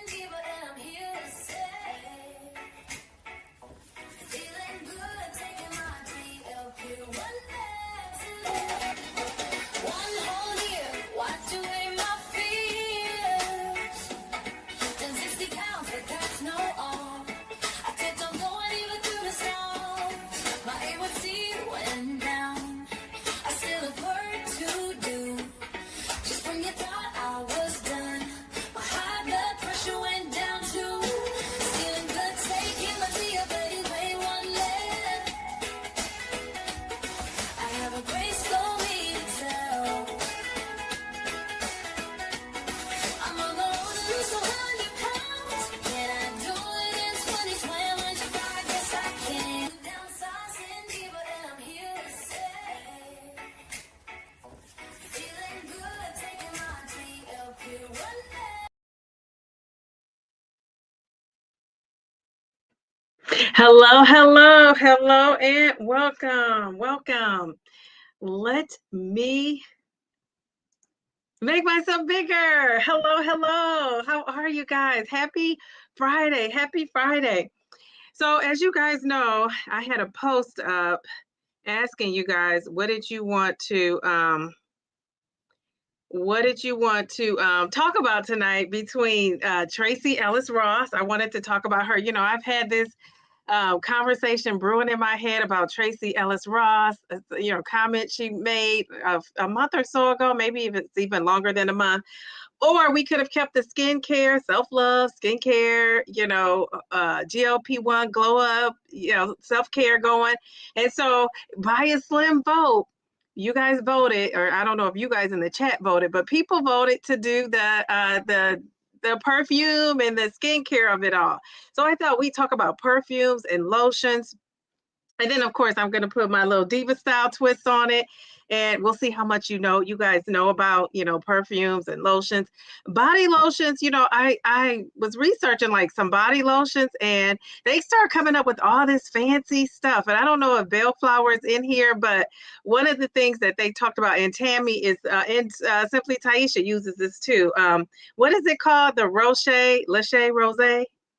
Diva, and I'm here to say, feeling good, taking my GLP-1 medicine. One whole year, wiped away my fears. Done 60 pounds, but that's no all. I kept on going even through the storm. My A1C went down. I still have work to do. Just when you thought I was done, my high blood pressure went down too. Feeling good, taking my tea, but it weigh one less. I have a great story to tell. I'm on the road to lose 100 pounds. Can I do it in 2025? Yes, I can. Downsizing, Diva, and I'm here to say, feeling good, taking my GLP-1 Hello, hello, hello, and welcome, welcome. Let me make myself bigger. Hello, hello. How are you guys? Happy Friday. Happy Friday. So, as you guys know, I had a post up asking you guys what did you want to talk about tonight between Tracy Ellis Ross. I wanted to talk about her. You know, I've had this conversation brewing in my head about Tracy Ellis Ross, comment she made a month or so ago, maybe it's even longer than a month. Or we could have kept the skincare, self-love, skincare, GLP-1 glow up, self-care going. And so by a slim vote, you guys voted, or I don't know if you guys in the chat voted, but people voted to do the perfume and the skincare of it all. So I thought we'd talk about perfumes and lotions. And then, of course, I'm going to put my little diva style twist on it. And we'll see how much you guys know about, perfumes and lotions. Body lotions, I was researching like some body lotions and they start coming up with all this fancy stuff. And I don't know if Bellflower is in here, but one of the things that they talked about, and Tammy is, Simply Taisha uses this too. What is it called? The Rose,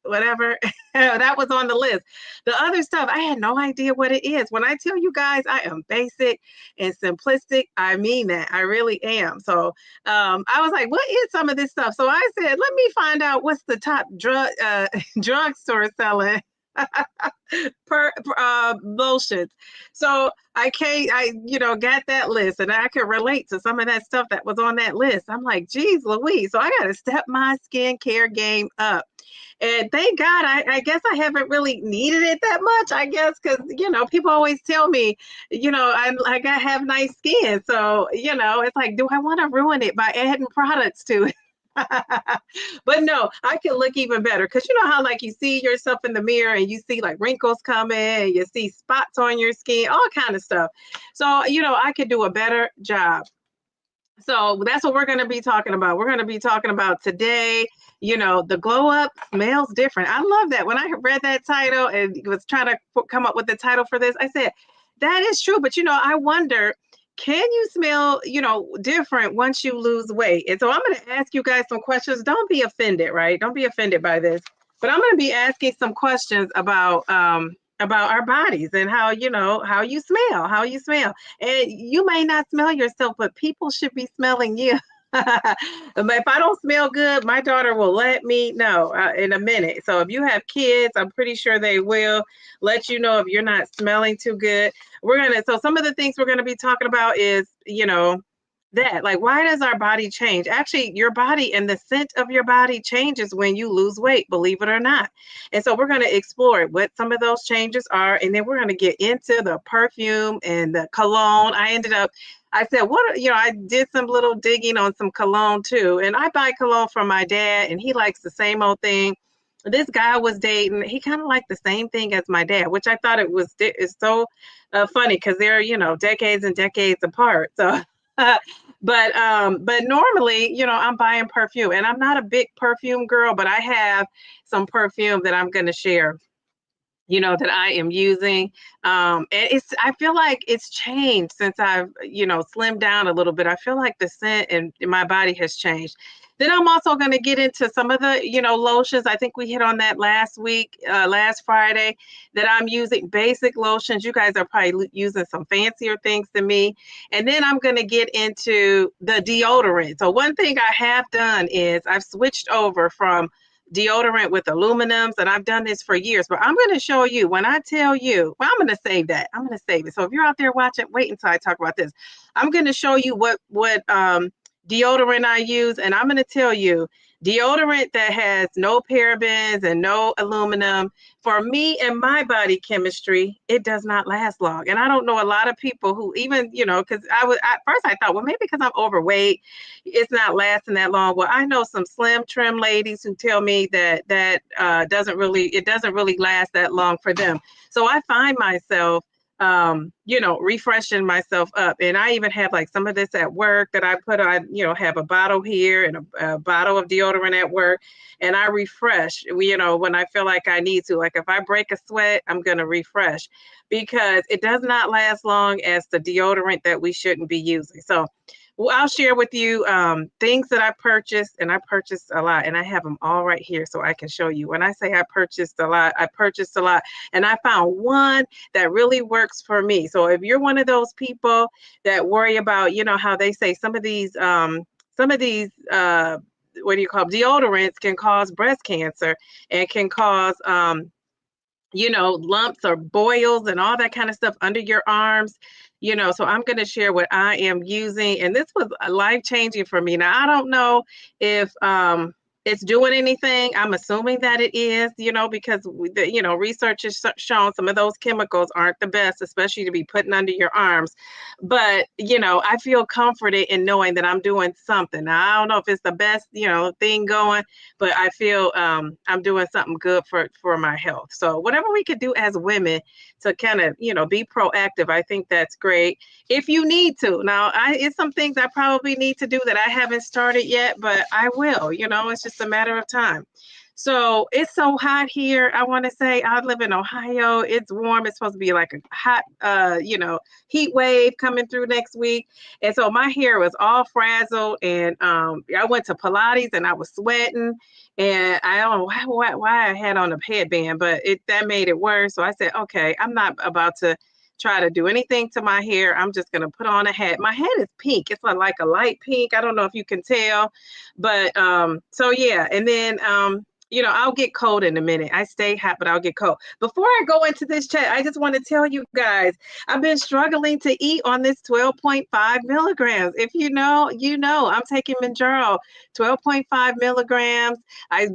whatever. That was on the list. The other stuff, I had no idea what it is. When I tell you guys I am basic and simplistic, I mean that. I really am. So I was like, what is some of this stuff? So I said, let me find out what's the top drugstore selling lotions. So I got that list and I could relate to some of that stuff that was on that list. I'm like, geez, Louise. So I got to step my skincare game up. And thank God, I guess I haven't really needed it that much, I guess, because, people always tell me, I have nice skin. So, it's like, do I want to ruin it by adding products to it? But no, I can look even better because you know how like you see yourself in the mirror and you see like wrinkles coming, and you see spots on your skin, all kind of stuff. So, I could do a better job. So that's what we're going to be talking about. We're going to be talking about today, the glow up smells different. I love that. When I read that title and was trying to come up with the title for this, I said, that is true. But, I wonder, can you smell, different once you lose weight? And so I'm going to ask you guys some questions. Don't be offended, right? Don't be offended by this. But I'm going to be asking some questions about our bodies and how you smell. And you may not smell yourself, but people should be smelling you. If I don't smell good, my daughter will let me know in a minute. So if you have kids, I'm pretty sure they will let you know if you're not smelling too good. So some of the things we're going to be talking about is, that like, why does our body change? Actually, your body and the scent of your body changes when you lose weight, believe it or not. And so we're going to explore what some of those changes are. And then we're going to get into the perfume and the cologne. I said, I did some little digging on some cologne too. And I buy cologne from my dad and he likes the same old thing. This guy I was dating, he kind of liked the same thing as my dad, which I thought it's so funny because they're, decades and decades apart. So but normally, I'm buying perfume and I'm not a big perfume girl, but I have some perfume that I'm going to share, that I am using. And I feel like it's changed since I've, slimmed down a little bit. I feel like the scent in my body has changed. Then I'm also going to get into some of the, lotions. I think we hit on that last week, last Friday, that I'm using basic lotions. You guys are probably using some fancier things than me. And then I'm going to get into the deodorant. So one thing I have done is I've switched over from deodorant with aluminums, and I've done this for years, but I'm going to show you when I tell you, well, I'm going to save that. I'm going to save it. So if you're out there watching, wait until I talk about this. I'm going to show you what deodorant I use, and I'm going to tell you deodorant that has no parabens and no aluminum, for me and my body chemistry, it does not last long. And I don't know a lot of people who even, because at first I thought, well, maybe because I'm overweight, it's not lasting that long. Well, I know some slim trim ladies who tell me that doesn't really last that long for them. So I find myself refreshing myself up. And I even have like some of this at work that I put on, have a bottle here and a bottle of deodorant at work. And I refresh, when I feel like I need to. Like if I break a sweat, I'm going to refresh, because it does not last long as the deodorant that we shouldn't be using. So I'll share with you things that I purchased, and I purchased a lot, and I have them all right here so I can show you. When I say I purchased a lot, and I found one that really works for me. So if you're one of those people that worry about, how they say some of these what do you call them? Deodorants can cause breast cancer and can cause lumps or boils and all that kind of stuff under your arms. So I'm going to share what I am using. And this was life-changing for me. Now, I don't know if it's doing anything. I'm assuming that it is, because research has shown some of those chemicals aren't the best, especially to be putting under your arms. But, I feel comforted in knowing that I'm doing something. Now, I don't know if it's the best, thing going, but I feel I'm doing something good for my health. So whatever we could do as women to kind of, be proactive, I think that's great. If you need to. Now, it's some things I probably need to do that I haven't started yet, but I will, it's just a matter of time. So it's so hot here. I want to say I live in Ohio. It's warm. It's supposed to be like a hot, heat wave coming through next week. And so my hair was all frazzled, and I went to Pilates and I was sweating, and I don't know why I had on a headband, but that made it worse. So I said, okay, I'm not about to try to do anything to my hair. I'm just going to put on a hat. My hat is pink. It's like a light pink. I don't know if you can tell, but so yeah. And then I'll get cold in a minute. I stay hot, but I'll get cold. Before I go into this chat, I just want to tell you guys, I've been struggling to eat on this 12.5 milligrams. If you know, I'm taking Mounjaro, 12.5 milligrams. I,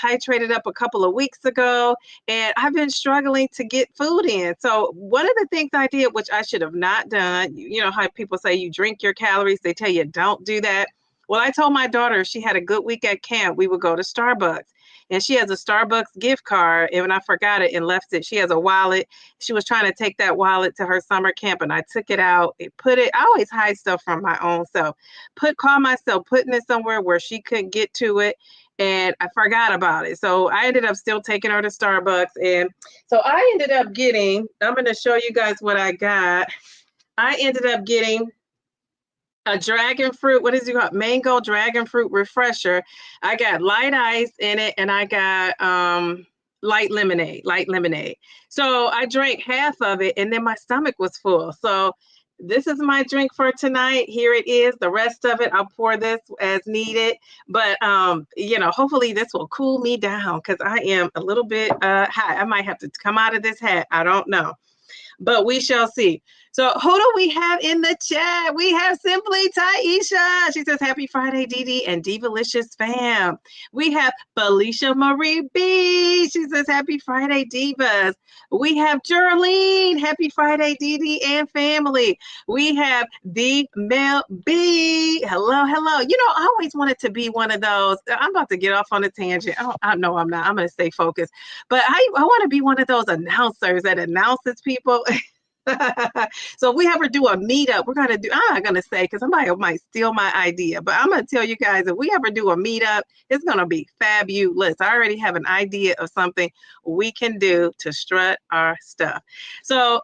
titrated up a couple of weeks ago, and I've been struggling to get food in. So one of the things I did, which I should have not done, how people say you drink your calories, they tell you don't do that. Well, I told my daughter if she had a good week at camp, we would go to Starbucks. And she has a Starbucks gift card, and I forgot it and left it. She has a wallet. She was trying to take that wallet to her summer camp, and I took it out and put it. I always hide stuff from my own self. Call myself putting it somewhere where she couldn't get to it, and I forgot about it. So I ended up still taking her to Starbucks, and so I ended up getting. I'm going to show you guys what I got. I ended up getting a dragon fruit, what is it called? Mango dragon fruit refresher. I got light ice in it, and I got light lemonade. So I drank half of it, and then my stomach was full. So this is my drink for tonight. Here it is. The rest of it, I'll pour this as needed. But hopefully this will cool me down, because I am a little bit hot. I might have to come out of this hat. I don't know, but we shall see. So who do we have in the chat? We have Simply Taisha. She says, happy Friday, Dee and Divalicious fam. We have Felicia Marie B. She says, happy Friday, Divas. We have Jerlene. Happy Friday, Dee and family. We have The Mel B. Hello. I always wanted to be one of those. I'm about to get off on a tangent. I know I'm not. I'm going to stay focused. But I want to be one of those announcers that announces people. So if we ever do a meetup, we're gonna do. I'm not gonna say because somebody might steal my idea, but I'm gonna tell you guys if we ever do a meetup, it's gonna be fabulous. I already have an idea of something we can do to strut our stuff. So,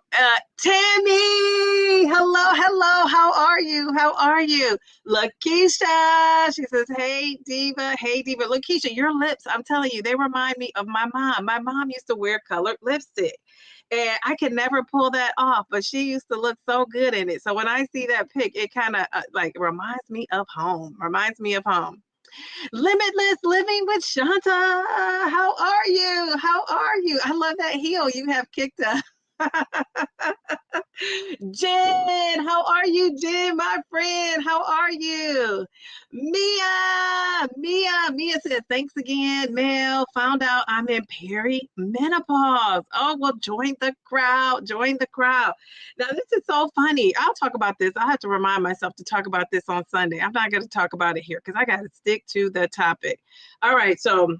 Tammy, hello, hello. How are you? How are you? Lakeisha, she says, "Hey Diva, hey Diva." Lakeisha, your lips, I'm telling you, they remind me of my mom. My mom used to wear colored lipstick. And I could never pull that off, but she used to look so good in it. So when I see that pic, it kind of like reminds me of home. Reminds me of home. Limitless Living with Shanta. How are you? How are you? I love that heel you have kicked up. Jen, how are you, Jen, my friend? How are you? Mia says, thanks again, Mel. Found out I'm in perimenopause. Oh, well, join the crowd. Join the crowd. Now, this is so funny. I'll talk about this. I have to remind myself to talk about this on Sunday. I'm not going to talk about it here because I got to stick to the topic. All right, so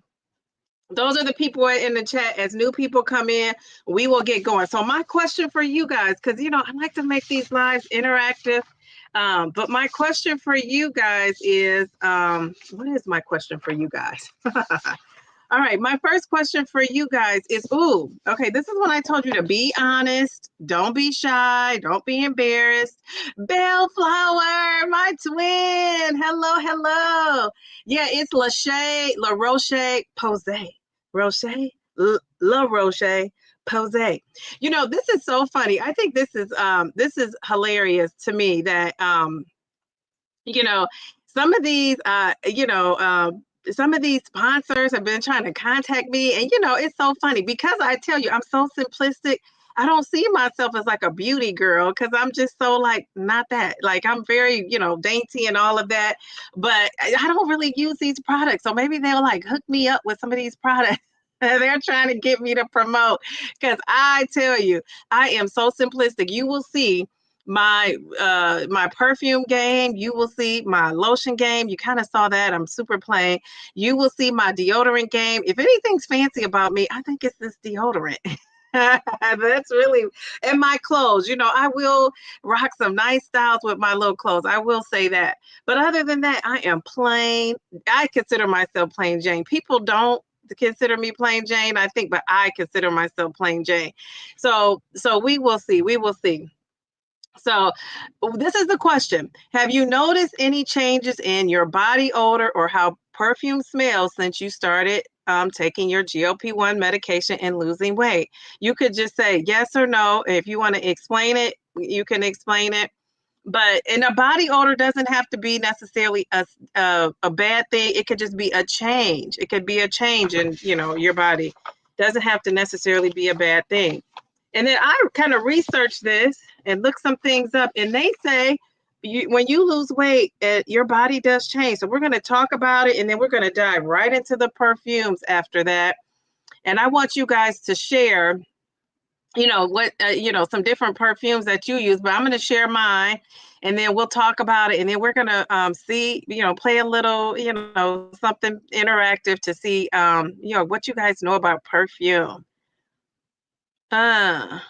those are the people in the chat. As new people come in, we will get going. So my question for you guys, because I like to make these lives interactive. But my question for you guys is, what is my question for you guys? All right, my first question for you guys is, okay, this is when I told you to be honest, don't be shy, don't be embarrassed. Bellflower, my twin, hello, hello. Yeah, it's La Roche Posay. La Roche Posay. This is so funny. I think this is hilarious to me that some of these some of these sponsors have been trying to contact me, and it's so funny because I tell you I'm so simplistic. I don't see myself as like a beauty girl because I'm just so like not that. Like I'm very, dainty and all of that, but I don't really use these products. So maybe they'll like hook me up with some of these products. They're trying to get me to promote because I tell you, I am so simplistic. You will see my perfume game. You will see my lotion game. You kind of saw that. I'm super plain. You will see my deodorant game. If anything's fancy about me, I think it's this deodorant. That's really, and my clothes. I will rock some nice styles with my little clothes. I will say that. But other than that, I am plain. I consider myself plain Jane. People don't consider me plain Jane, I think, but I consider myself plain Jane. So we will see. We will see. So this is the question. Have you noticed any changes in your body odor or how perfume smells since you started taking your GLP-1 medication and losing weight? You could just say yes or no. If you want to explain it, you can explain it. But a body odor doesn't have to be necessarily a bad thing. It could just be a change. It could be a change in your body. Doesn't have to necessarily be a bad thing. And then I kind of researched this and looked some things up, and they say when you lose weight, your body does change. So we're going to talk about it, and then we're going to dive right into the perfumes after that. And I want you guys to share, what, some different perfumes that you use, but I'm going to share mine, and then we'll talk about it, and then we're going to see, play a little, something interactive to see, what you guys know about perfume. All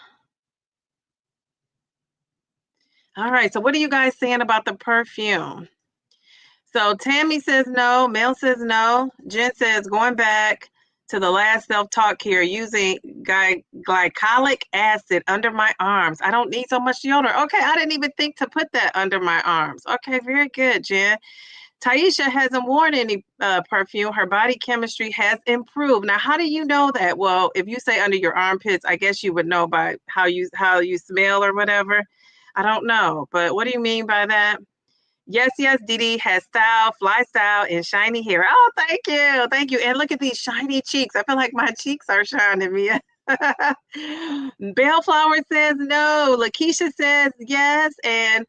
right. So what are you guys saying about the perfume? So Tammy says no. Mel says no. Jen says going back to the last self-talk here, using glycolic acid under my arms. I don't need so much deodorant. Okay, I didn't even think to put that under my arms. Okay, very good, Jen. Taisha hasn't worn any perfume. Her body chemistry has improved. Now, how do you know that? Well, if you say under your armpits, I guess you would know by how you smell or whatever. I don't know, but what do you mean by that? Yes, Didi has style, fly style, and shiny hair. Oh, thank you. And look at these shiny cheeks. I feel like my cheeks are shining me. Bellflower says no. Lakeisha says yes, and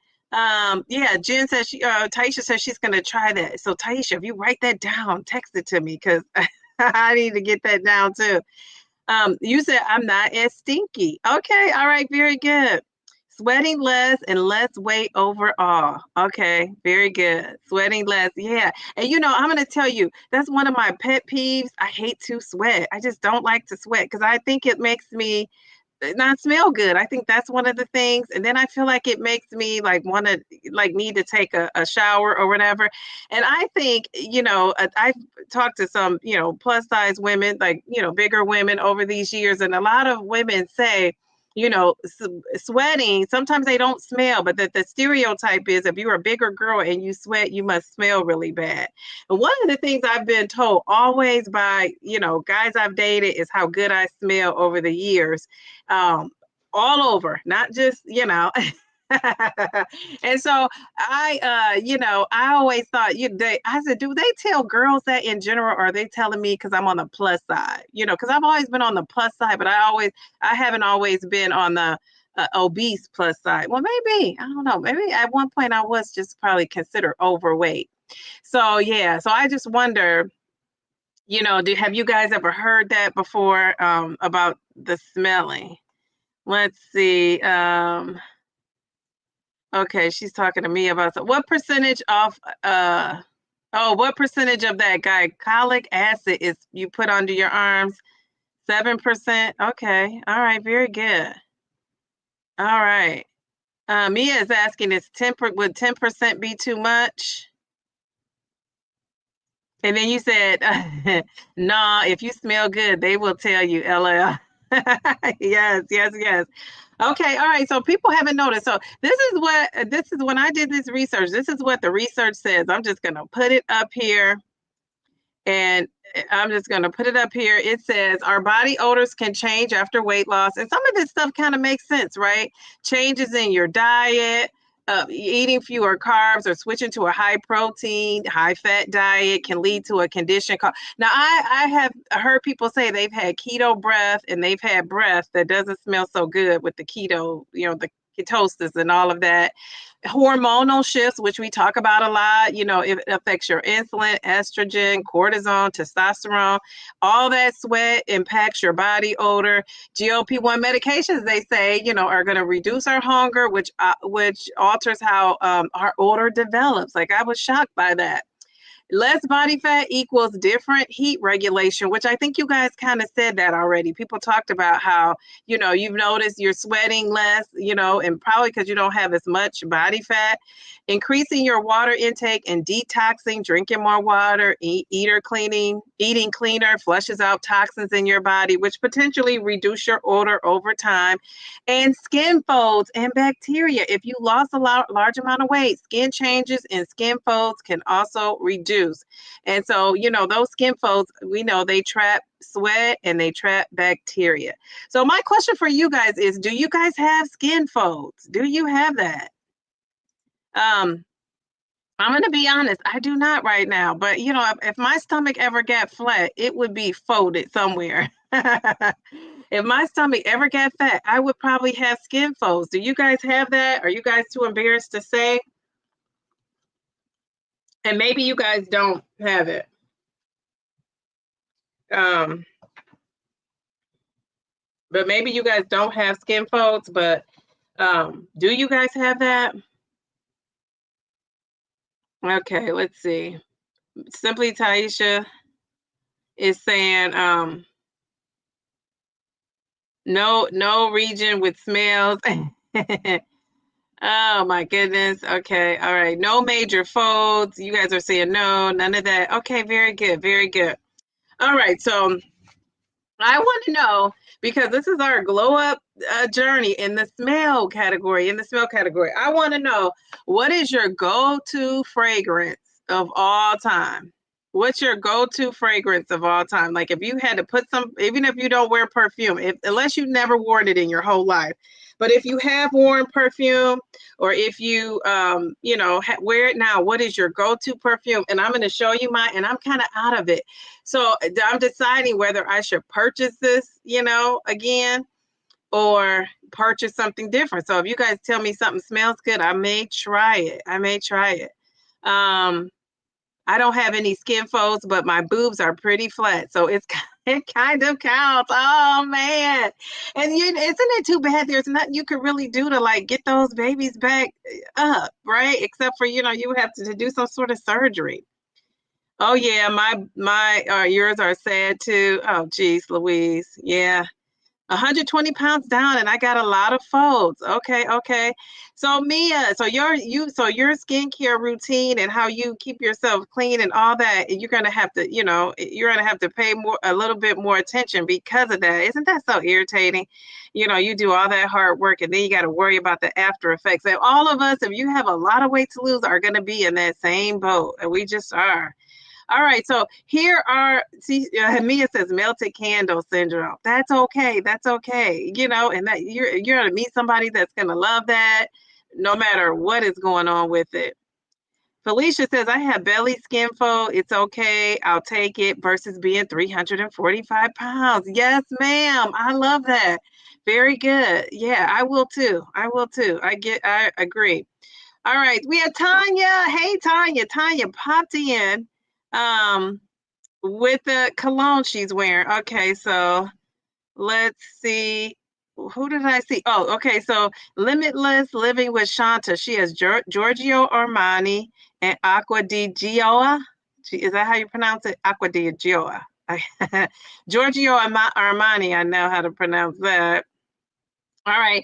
Jen says Taisha says she's gonna try that. So Taisha, if you write that down, text it to me because I need to get that down too. You said I'm not as stinky. Okay, all right, very good. Sweating less and less weight overall. Okay, very good. Sweating less, yeah. And I'm gonna tell you, that's one of my pet peeves. I hate to sweat. I just don't like to sweat because I think it makes me not smell good. I think that's one of the things. And then I feel like it makes me like want to like need to take a shower or whatever. And I think, I've talked to some, plus size women, like, bigger women over these years. And a lot of women say, sweating, sometimes they don't smell, but that the stereotype is if you're a bigger girl and you sweat, you must smell really bad. And one of the things I've been told always by, guys I've dated is how good I smell over the years. Um, all over, not just, And so I always thought I said, do they tell girls that in general, or are they telling me because I'm on the plus side? Because I've always been on the plus side, but I haven't always been on the obese plus side. Well, maybe, I don't know. Maybe at one point I was just probably considered overweight. So yeah, so I just wonder, have you guys ever heard that before about the smelling? Let's see. Okay, she's talking to me about what percentage of what percentage of that glycolic acid is you put under your arms? 7%. Okay. All right, very good. All right. Mia is asking, would 10% be too much? And then you said, nah, if you smell good, they will tell you, LL. Yes, yes, yes. Okay, all right. So people haven't noticed. So this is when I did this research. This is what the research says. I'm just gonna put it up here. And I'm just going to put it up here. It says our body odors can change after weight loss. And some of this stuff kind of makes sense, right? Changes in your diet, eating fewer carbs or switching to a high protein, high fat diet can lead to a condition called. Now, I have heard people say they've had keto breath and they've had breath that doesn't smell so good with the keto, the ketosis and all of that. Hormonal shifts, which we talk about a lot, it affects your insulin, estrogen, cortisol, testosterone. All that sweat impacts your body odor. GLP-1 medications, they say, are going to reduce our hunger, which alters how our odor develops. Like, I was shocked by that. Less body fat equals different heat regulation, which I think you guys kind of said that already. People talked about how, you've noticed you're sweating less, and probably because you don't have as much body fat. Increasing your water intake and detoxing, drinking more water, eating cleaner, flushes out toxins in your body, which potentially reduce your odor over time. And skin folds and bacteria. If you lost a large amount of weight, skin changes and skin folds can also reduce. And so, those skin folds, we know they trap sweat and they trap bacteria. So my question for you guys is, do you guys have skin folds? Do you have that? I'm going to be honest, I do not right now, but if my stomach ever got flat, it would be folded somewhere. If my stomach ever got fat, I would probably have skin folds. Do you guys have that? Are you guys too embarrassed to say? And maybe you guys don't have it. But maybe you guys don't have skin folds, but do you guys have that? Okay, let's see. Simply Taisha is saying no region with smells. Oh my goodness. Okay. All right. No major folds. You guys are saying no, none of that. Okay, very good. Very good. All right. So I want to know, because this is our glow up journey in the smell category. I want to know, what is your go-to fragrance of all time? What's your go-to fragrance of all time? Like, if you had to put even if you don't wear perfume, unless you never worn it in your whole life, but if you have worn perfume, or if you wear it now, what is your go-to perfume? And I'm going to show you mine, and I'm kind of out of it. So I'm deciding whether I should purchase this, again, or purchase something different. So if you guys tell me something smells good, I may try it. I don't have any skin folds, but my boobs are pretty flat. So it kind of counts. Oh man. And isn't it too bad there's nothing you could really do to like get those babies back up, right? Except for, you have to do some sort of surgery. Oh yeah, my yours are sad too. Oh geez, Louise. Yeah. 120 pounds down, and I got a lot of folds. Okay, okay. So Mia, so your skincare routine and how you keep yourself clean and all that, you're gonna have to, you're gonna have to pay a little bit more attention because of that. Isn't that so irritating? You do all that hard work and then you got to worry about the after effects. And all of us, if you have a lot of weight to lose, are gonna be in that same boat, and we just are. All right, so here are, see, Mia says melted candle syndrome. That's okay. That's okay. And that you're gonna meet somebody that's gonna love that, no matter what is going on with it. Felicia says, I have belly skin fold. It's okay. I'll take it versus being 345 pounds. Yes, ma'am. I love that. Very good. Yeah, I will too. I will too. I agree. All right, we have Tanya. Hey, Tanya. Tanya popped in with the cologne she's wearing. Okay, so let's see. Who did I see? Oh, okay. So Limitless Living with Shanta. She has Giorgio Armani and Acqua di Gioia. Is that how you pronounce it? Acqua di Gioia. Giorgio Armani. I know how to pronounce that. All right.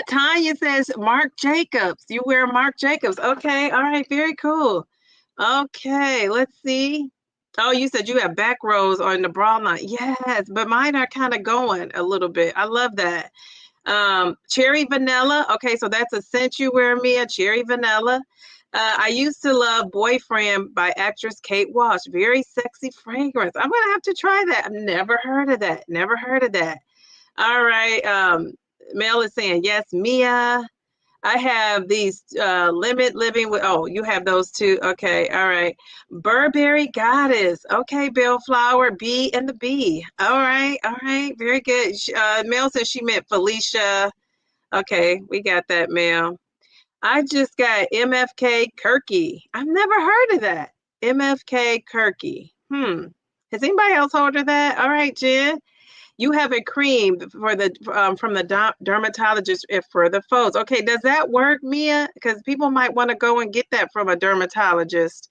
Tanya says Marc Jacobs. You wear Marc Jacobs. Okay. All right. Very cool. Okay. Let's see. Oh, you said you have back rows on the bra line. Yes, but mine are kind of going a little bit. I love that. Cherry vanilla. Okay, so that's a scent you wear, Mia. Cherry vanilla. I used to love Boyfriend by actress Kate Walsh. Very sexy fragrance. I'm gonna have to try that. I've never heard of that. Never heard of that. All right. Mel is saying yes, Mia. I have these Limit Living with, oh, you have those too. Okay, all right. Burberry Goddess. Okay, Bellflower, B and the B. All right, very good. Mel says she meant Felicia. Okay, we got that, Mel. I just got MFK Kirky. I've never heard of that. MFK Kirky. Has anybody else heard of that? All right, Jen. You have a cream for the from the dermatologist for the folds. Okay, does that work, Mia? Because people might want to go and get that from a dermatologist.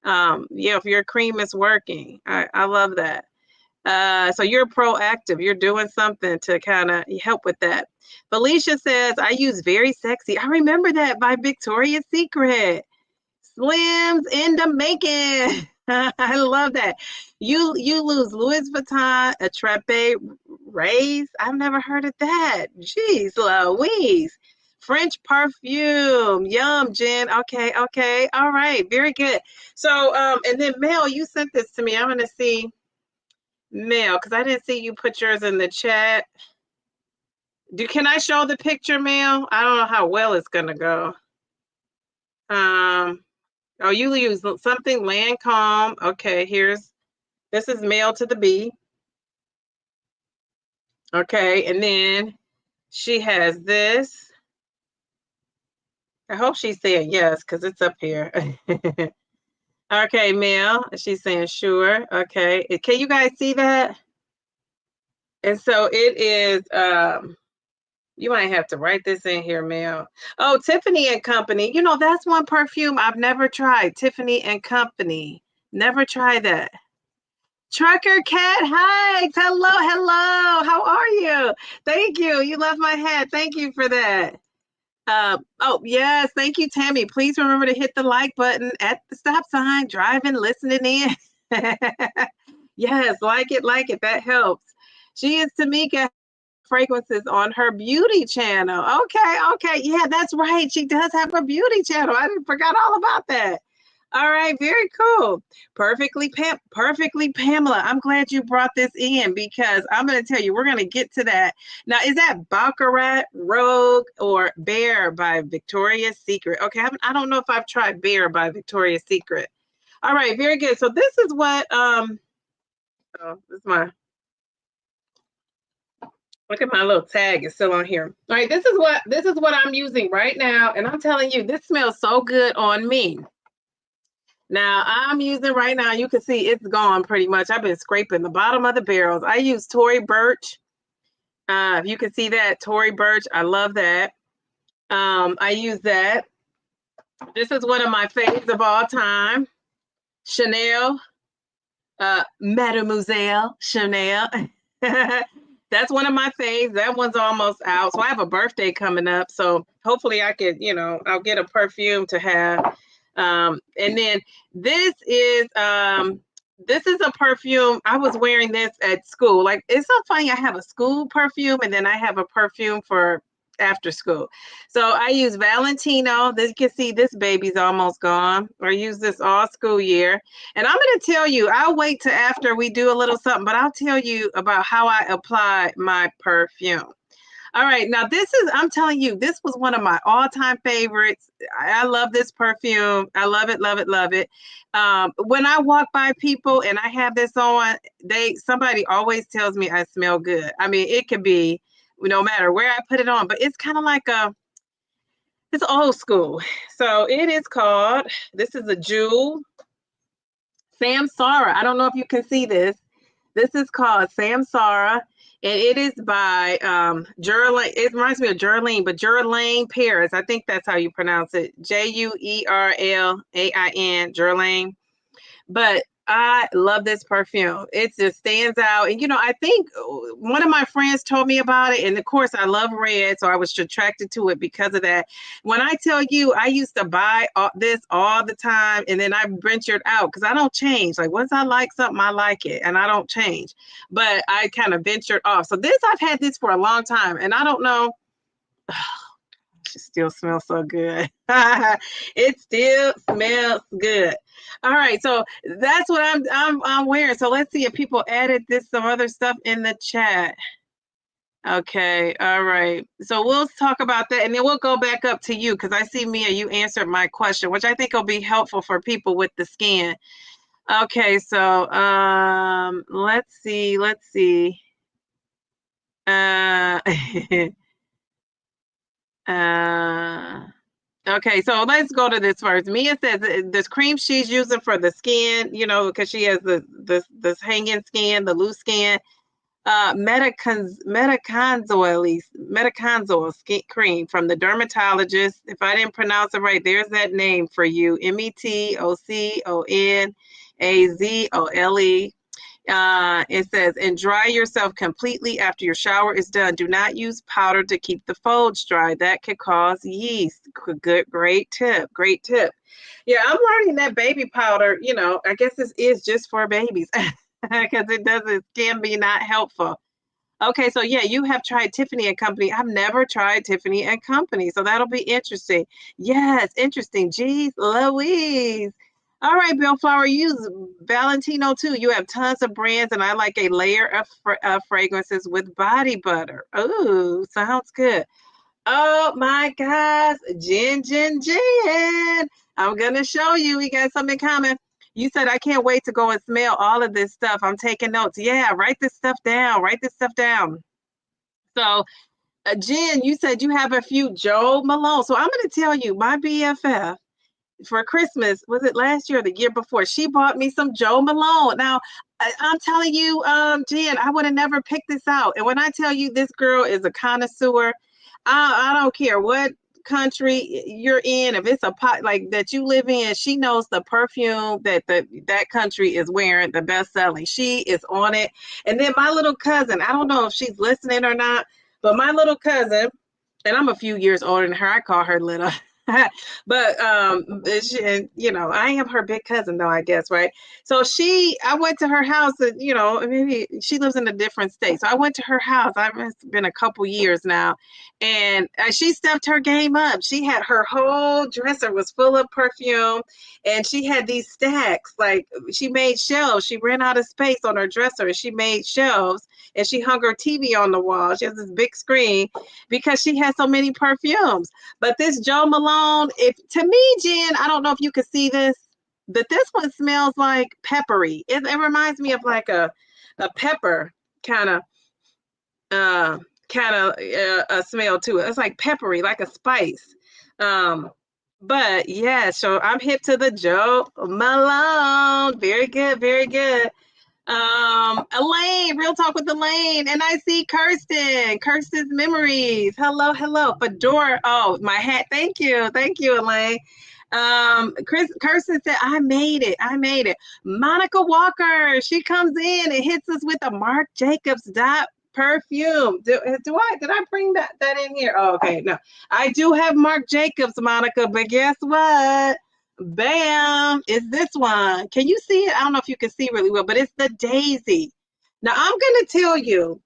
If your cream is working. I love that. So you're proactive. You're doing something to kind of help with that. Felicia says, I use Very Sexy. I remember that by Victoria's Secret. Slims in the making. I love that. You lose Louis Vuitton, a Trape Raise. I've never heard of that. Jeez Louise. French perfume. Yum, Jen. Okay. All right. Very good. So, and then Mel, you sent this to me. I'm going to see Mel, because I didn't see you put yours in the chat. Can I show the picture, Mel? I don't know how well it's going to go. Oh, you use something Lancome. Okay, this is Male to the B. Okay, and then she has this. I hope she's saying yes, because it's up here. Okay, Mel. She's saying sure. Okay. Can you guys see that? And so it is, you might have to write this in here, Mel. Oh, Tiffany and Company. That's one perfume I've never tried. Tiffany and Company. Never tried that. Trucker Cat Hikes. Hello. How are you? Thank you. You love my hat. Thank you for that. Oh, yes. Thank you, Tammy. Please remember to hit the like button at the stop sign, driving, listening in. Yes, like it. That helps. She is Tamika Fragrances on her beauty channel. Okay. Yeah, that's right. She does have a beauty channel. I forgot all about that. All right, very cool. Perfectly Pamela. I'm glad you brought this in because I'm going to tell you, we're going to get to that. Now, is that Baccarat, Rogue, or Bear by Victoria's Secret? Okay, I don't know if I've tried Bear by Victoria's Secret. All right, very good. So this is what, this is my, look at my little tag. It's still on here. All right, this is what I'm using right now. And I'm telling you, this smells so good on me. Now, I'm using right now, you can see it's gone pretty much. I've been scraping the bottom of the barrels. I use Tory Burch. If you can see that, Tory Burch, I love that. I use that. This is one of my favorites of all time. Chanel, Mademoiselle Chanel. That's one of my faves. That one's almost out. So I have a birthday coming up. So hopefully I could, I'll get a perfume to have. And then this is a perfume. I was wearing this at school. Like, it's so funny. I have a school perfume and then I have a perfume for after school. So I use Valentino. This, you can see this baby's almost gone. I use this all school year. And I'm going to tell you, I'll wait till after we do a little something, but I'll tell you about how I apply my perfume. All right, now I'm telling you, this was one of my all-time favorites. I love this perfume. I love it, love it, love it. When I walk by people and I have this on, somebody always tells me I smell good. I mean, it could be no matter where I put it on, but it's kind of like it's old school. So it is called, this is a Jewel Samsara. I don't know if you can see this. This is called Samsara. And it is by Geraldine. It reminds me of Geraldine, but Geraldine Paris. I think that's how you pronounce it. Juerlain, Geraldine. But I love this perfume. It just stands out. And, I think one of my friends told me about it. And, of course, I love red, so I was attracted to it because of that. When I tell you, I used to buy this all the time, and then I ventured out because I don't change. Like, once I like something, I like it, and I don't change. But I kind of ventured off. So I've had this for a long time, and I don't know. It still smells so good. It still smells good. All right, so that's what I'm wearing. So let's see if people added some other stuff in the chat. Okay, all right. So we'll talk about that, and then we'll go back up to you because I see, Mia, you answered my question, which I think will be helpful for people with the skin. Okay, so let's see. Okay, so let's go to this first. Mia says this cream she's using for the skin, because she has this hanging skin, the loose skin. Metaconazole skin cream from the dermatologist. If I didn't pronounce it right, there's that name for you. Metoconazole. It says, and dry yourself completely after your shower is done. Do not use powder to keep the folds dry. That could cause yeast. Great tip. Yeah, I'm learning that baby powder, I guess this is just for babies because it can be not helpful. Okay, so yeah, you have tried Tiffany & Company. I've never tried Tiffany & Company, so that'll be interesting. Yes, interesting. Geez, Louise. All right, Bill Flower, use Valentino too. You have tons of brands, and I like a layer of fragrances with body butter. Oh, sounds good. Oh my gosh, Jen. I'm going to show you. We got something coming. You said, I can't wait to go and smell all of this stuff. I'm taking notes. Yeah, write this stuff down. So, Jen, you said you have a few Jo Malone. So I'm going to tell you, my BFF, for Christmas, was it last year or the year before? She bought me some Jo Malone. Now, I'm telling you, Jen, I would have never picked this out. And when I tell you this girl is a connoisseur, I don't care what country you're in, if it's a pot like that you live in, she knows the perfume that country is wearing, the best selling. She is on it. And then my little cousin, I don't know if she's listening or not, but my little cousin, and I'm a few years older than her, I call her little. But she, I am her big cousin though, I guess, right? So I went to her house, and maybe she lives in a different state. So I went to her house. It's been a couple years now, and she stepped her game up. She had her whole dresser was full of perfume, and she had these stacks. Like, she made shelves. She ran out of space on her dresser, and she made shelves, and she hung her TV on the wall. She has this big screen because she had so many perfumes. But this Jo Malone, to me, Jen, I don't know if you could see this, but this one smells like peppery. It reminds me of like a pepper kind of a smell to it. It's like peppery, like a spice. But yeah, so I'm hip to the Jo Malone. Very good, very good. Elaine, Real Talk with Elaine, and I see Kirsten's Memories. Hello. Fedora. Oh, my hat. Thank you, Elaine. Kirsten said, I made it. Monica Walker, she comes in and hits us with a Marc Jacobs dot Perfume. Did I bring that in here? Oh, okay. No, I do have Marc Jacobs, Monica, but guess what? Bam, it's this one. Can you see it? I don't know if you can see really well, but it's the Daisy. Now I'm gonna tell you,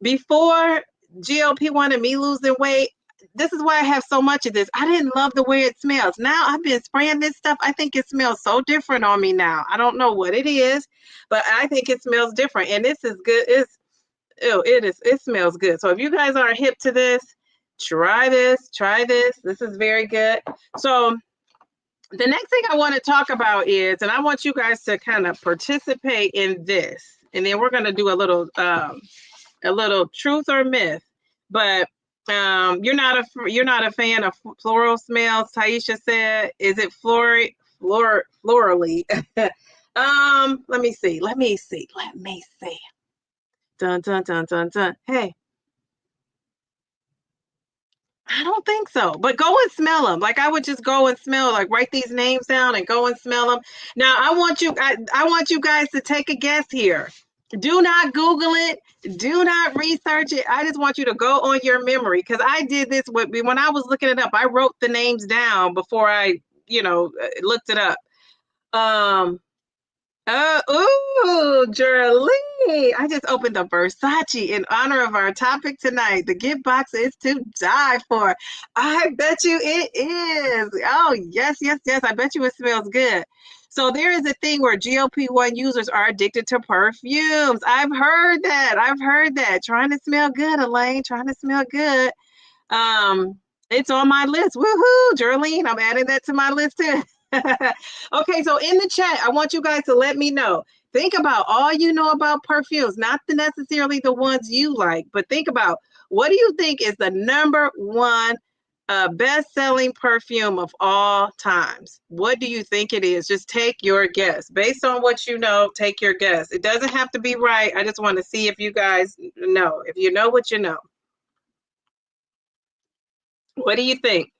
before GLP-1 and me losing weight, this is why I have so much of this. I didn't love the way it smells. Now I've been spraying this stuff. I think it smells so different on me now. I don't know what it is, but I think it smells different. And this is good. It smells good. So if you guys aren't hip to this, try this. This is very good. So the next thing I want to talk about is, and I want you guys to kind of participate in this, and then we're going to do a little truth or myth. But you're not a fan of floral smells. Taisha said, is it florally? Let me see. Dun dun dun dun dun. Hey, I don't think so. But go and smell them. Like, I would just go and smell, like, write these names down and go and smell them. Now, I want you guys to take a guess here. Do not Google it. Do not research it. I just want you to go on your memory, because I did this when I was looking it up. I wrote the names down before I, looked it up. Jerlee. I just opened a Versace in honor of our topic tonight. The gift box is to die for. I bet you it is. Oh, yes. I bet you it smells good. So there is a thing where GLP-1 users are addicted to perfumes. I've heard that. Trying to smell good, Elaine. Trying to smell good. It's on my list. Woohoo, Jerleen. I'm adding that to my list too. Okay, so in the chat, I want you guys to let me know. Think about all you know about perfumes, not necessarily the ones you like, but think about, what do you think is the number one best-selling perfume of all times? What do you think it is? Just take your guess. Based on what you know, take your guess. It doesn't have to be right. I just want to see if you guys know. If you know what you know. What do you think?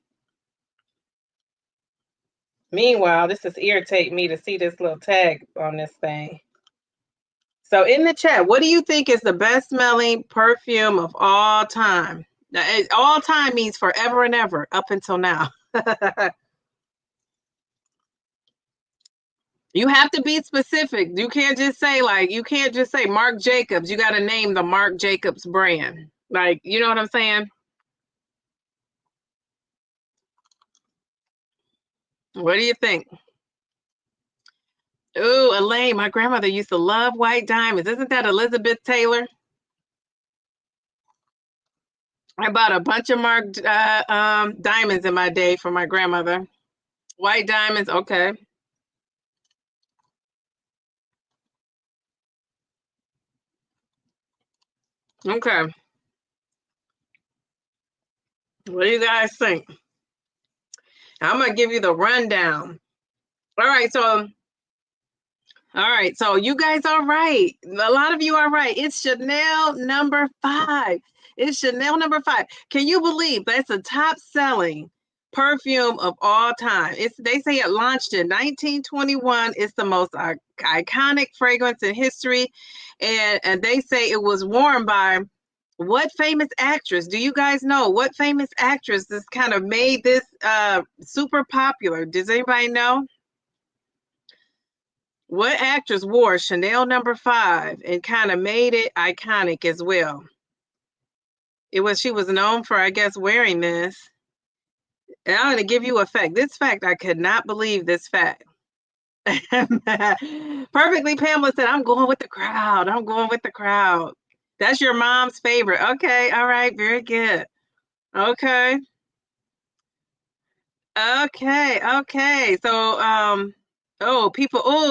Meanwhile, this is irritating me to see this little tag on this thing. So in the chat, what do you think is the best smelling perfume of all time? Now, all time means forever and ever, up until now. You have to be specific. You can't just say Marc Jacobs. You got to name the Marc Jacobs brand. Like, you know what I'm saying? What do you think? Ooh, Elaine, my grandmother used to love white diamonds. Isn't that Elizabeth Taylor? I bought a bunch of Marc diamonds in my day for my grandmother. White diamonds, okay. Okay. What do you guys think? I'm going to give you the rundown. All right, so you guys are right. A lot of you are right. It's Chanel number 5. It's Chanel number 5. Can you believe that's the top selling perfume of all time? They say it launched in 1921. It's the most iconic fragrance in history. And they say it was worn by what famous actress? Do you guys know what famous actress this kind of made this super popular? Does anybody know? What actress wore Chanel number 5 and kind of made it iconic as well? She was known for, I guess, wearing this. And I'm going to give you a fact. This fact, I could not believe this fact. Perfectly Pamela said, I'm going with the crowd. That's your mom's favorite. Okay. All right. Very good. Okay. So,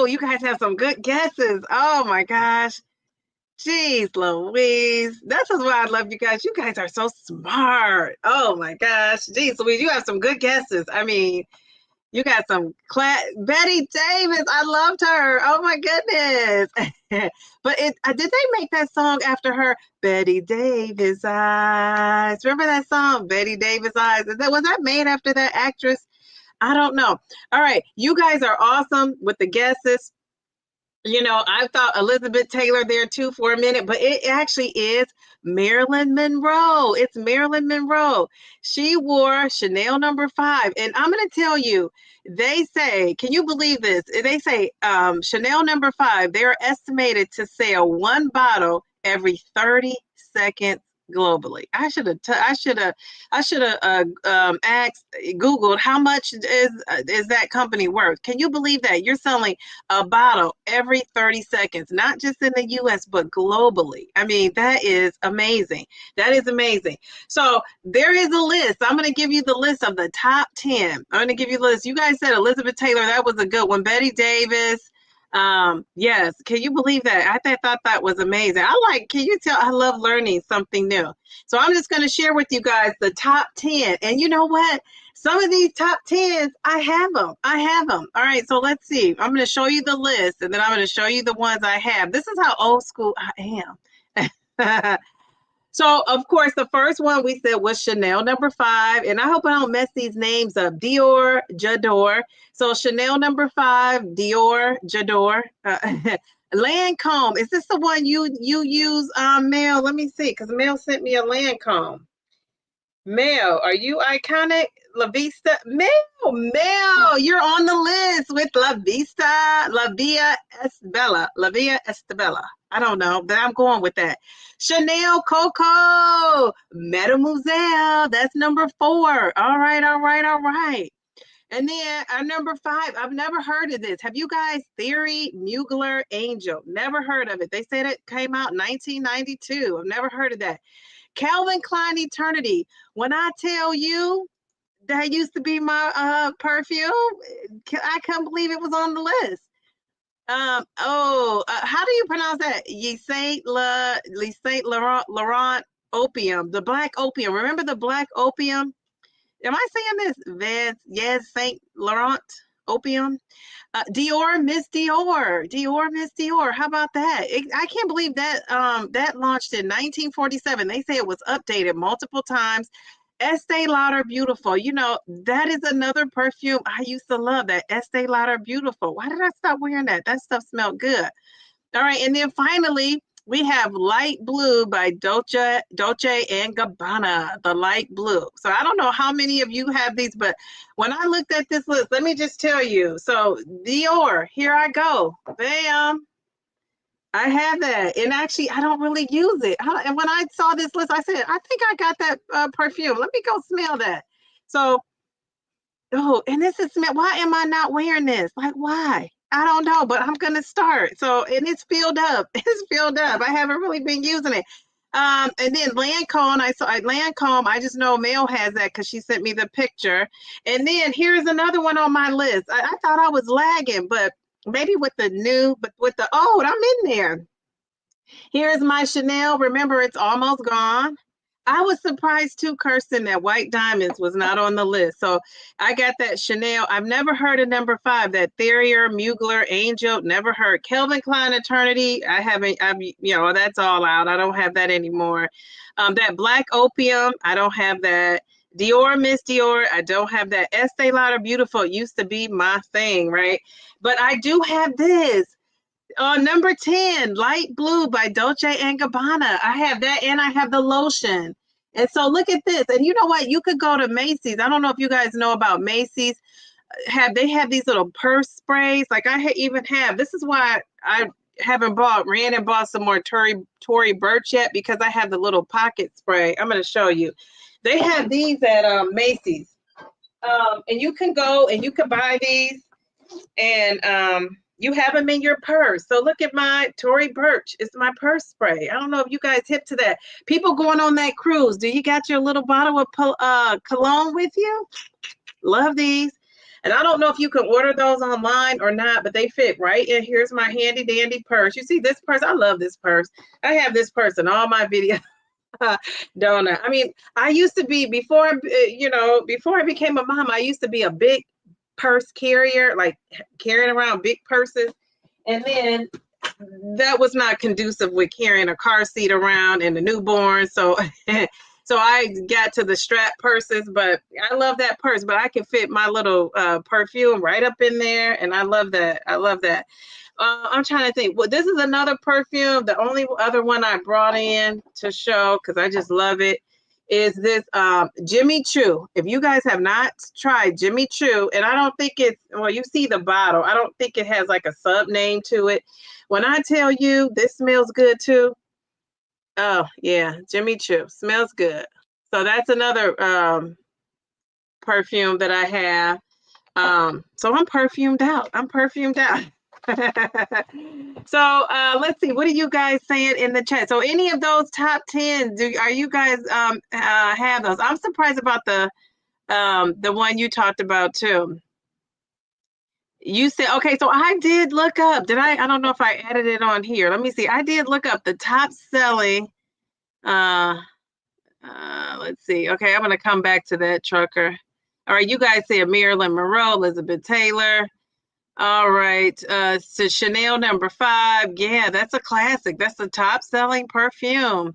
you guys have some good guesses. Oh my gosh. Jeez Louise. That's why I love you guys. You guys are so smart. Oh my gosh. Jeez Louise, you have some good guesses. I mean, you got some Betty Davis. I loved her. Oh my goodness. But did they make that song after her? Betty Davis Eyes. Remember that song? Betty Davis Eyes. Was that made after that actress? I don't know. All right. You guys are awesome with the guesses. You know, I thought Elizabeth Taylor there too for a minute, but it actually is Marilyn Monroe. It's Marilyn Monroe. She wore Chanel number 5. And I'm going to tell you, they say, can you believe this? They say Chanel number 5, they're estimated to sell one bottle every 30 seconds globally. I should have asked, Googled how much is that company worth. Can you believe that you're selling a bottle every 30 seconds, not just in the US, but globally? I mean, that is amazing. That is amazing. So there is a list. I'm going to give you the list of the top 10. I'm going to give you the list. You guys said Elizabeth Taylor. That was a good one. Betty Davis. Yes. Can you believe that? Thought that was amazing. Can you tell? I love learning something new. So I'm just going to share with you guys the top 10. And you know what? Some of these top 10s, I have them. I have them. All right, so let's see. I'm going to show you the list, and then I'm going to show you the ones I have. This is how old school I am. So, of course, the first one we said was Chanel number 5, and I hope I don't mess these names up. Dior, J'adore. So, Chanel number 5, Dior, J'adore. Lancome. Is this the one you use, Mel? Let me see, because Mel sent me a Lancome. Mel, are you iconic? La Vista? Mel, you're on the list with La Vista, La Via Estebella, La Via Estebella. I don't know, but I'm going with that. Chanel Coco, Mademoiselle, that's number 4. All right, all right, all right. And then our number 5, I've never heard of this. Have you guys? Theory Mugler Angel. Never heard of it. They said it came out in 1992. I've never heard of that. Calvin Klein Eternity. When I tell you that used to be my perfume, I couldn't believe it was on the list. How do you pronounce that? Saint Laurent Opium, the black opium. Remember the black opium? Am I saying this? Yes, Saint Laurent Opium. Dior, Miss Dior, Dior, Miss Dior. How about that? I can't believe that that launched in 1947. They say it was updated multiple times. Estee Lauder Beautiful. You know, that is another perfume I used to love, that Estee Lauder Beautiful. Why did I stop wearing that? That stuff smelled good. All right, and then finally, we have Light Blue by Dolce and Gabbana, the light blue. So I don't know how many of you have these, but when I looked at this list, let me just tell you. So Dior, here I go. Bam. I have that. And actually, I don't really use it. And when I saw this list, I said, I think I got that perfume. Let me go smell that. So, oh, and this is smell. Why am I not wearing this? Like, why? I don't know, but I'm gonna start. So, and it's filled up. It's filled up. I haven't really been using it. And then Lancome, I saw Lancome. I just know Mel has that because she sent me the picture. And then here's another one on my list. I thought I was lagging, but maybe with the new, but with the old, I'm in there. Here's my Chanel. Remember, it's almost gone. I was surprised too, Kirsten, that White Diamonds was not on the list. So I got that Chanel. I've never heard of number 5, that Therier Mugler Angel. Never heard. Calvin Klein Eternity. I haven't. That's all out. I don't have that anymore. That Black Opium. I don't have that. Dior, Miss Dior. I don't have that. Estee Lauder Beautiful. It used to be my thing, right? But I do have this. Number 10, Light Blue by Dolce and Gabbana. I have that, and I have the lotion. And so look at this. And you know what? You could go to Macy's. I don't know if you guys know about Macy's. They have these little purse sprays. Like even have. This is why I haven't ran and bought some more Tory Burch yet, because I have the little pocket spray. I'm going to show you. They have these at Macy's. And you can go and you can buy these, and you have them in your purse. So look at my Tory Burch. It's my purse spray. I don't know if you guys hip to that. People going on that cruise, do you got your little bottle of cologne with you? Love these. And I don't know if you can order those online or not, but they fit right in. Here's my handy dandy purse. You see this purse? I love this purse. I have this purse in all my videos. Don't I? I mean, I used to be, before I became a mom, I used to be a big purse carrier, like carrying around big purses. And then that was not conducive with carrying a car seat around and a newborn. So So I got to the strap purses, but I love that purse, but I can fit my little perfume right up in there. And I love that. I love that. I'm trying to think. Well, this is another perfume. The only other one I brought in to show, because I just love it, is this Jimmy Choo. If you guys have not tried Jimmy Choo, and I don't think it's, well, you see the bottle. I don't think it has like a sub name to it. When I tell you this smells good too, oh yeah, Jimmy Choo smells good. So that's another perfume that I have. So I'm perfumed out. I'm perfumed out. So let's see. What are you guys saying in the chat? So any of those top 10, are you guys have those? I'm surprised about the one you talked about too. You said, okay, so I did look up. Did I don't know if I added it on here. Let me see. I did look up the top selling. Let's see. Okay, I'm gonna come back to that, Trucker. All right, you guys say Marilyn Monroe, Elizabeth Taylor. All right, so Chanel #5. Yeah, that's a classic. That's the top selling perfume.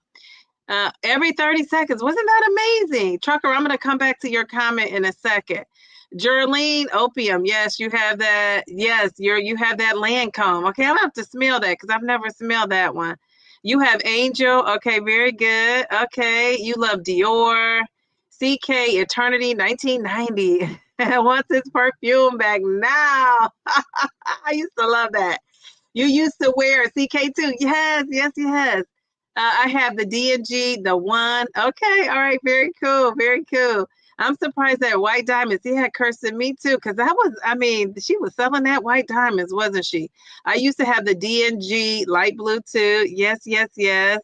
Every 30 seconds. Wasn't that amazing? Trucker, I'm going to come back to your comment in a second. Jerlene, Opium. Yes, you have that. Yes, you have that Lancome. Okay, I'll have to smell that because I've never smelled that one. You have Angel. Okay, very good. Okay, you love Dior. CK, Eternity, 1990. Wants his perfume back now. I used to love that. You used to wear CK too. Yes, yes, yes. I have the D&G, the one. Okay, all right, very cool, very cool. I'm surprised that White Diamonds, he had Kirsten, me too, because that was, I mean, she was selling that White Diamonds, wasn't she? I used to have the D&G light blue too. Yes, yes, yes.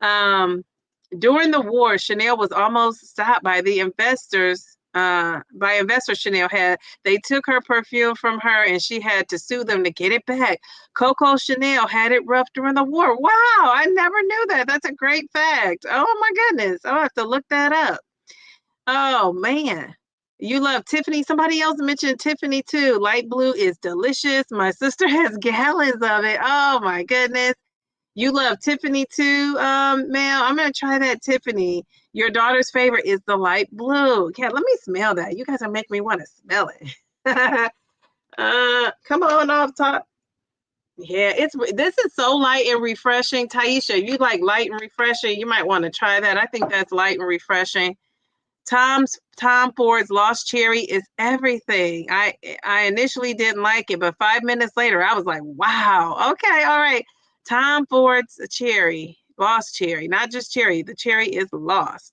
During the war, Chanel was almost stopped by the investors. By investors, Chanel had, they took her perfume from her and she had to sue them to get it back. Coco Chanel had it rough during the war. Wow, I never knew that. That's a great fact. Oh my goodness, I'll have to look that up. Oh man, you love Tiffany. Somebody else mentioned Tiffany too. Light blue is delicious. My sister has gallons of it. Oh my goodness. You love Tiffany too, Mel. I'm gonna try that Tiffany. Your daughter's favorite is the light blue. Yeah, let me smell that. You guys are making me want to smell it. Come on off top. Yeah, this is so light and refreshing. Taisha, if you like light and refreshing, you might want to try that. I think that's light and refreshing. Tom Ford's Lost Cherry is everything. I initially didn't like it, but 5 minutes later, I was like, wow, okay, all right. Tom Ford's Cherry, Lost Cherry, not just cherry. The cherry is lost.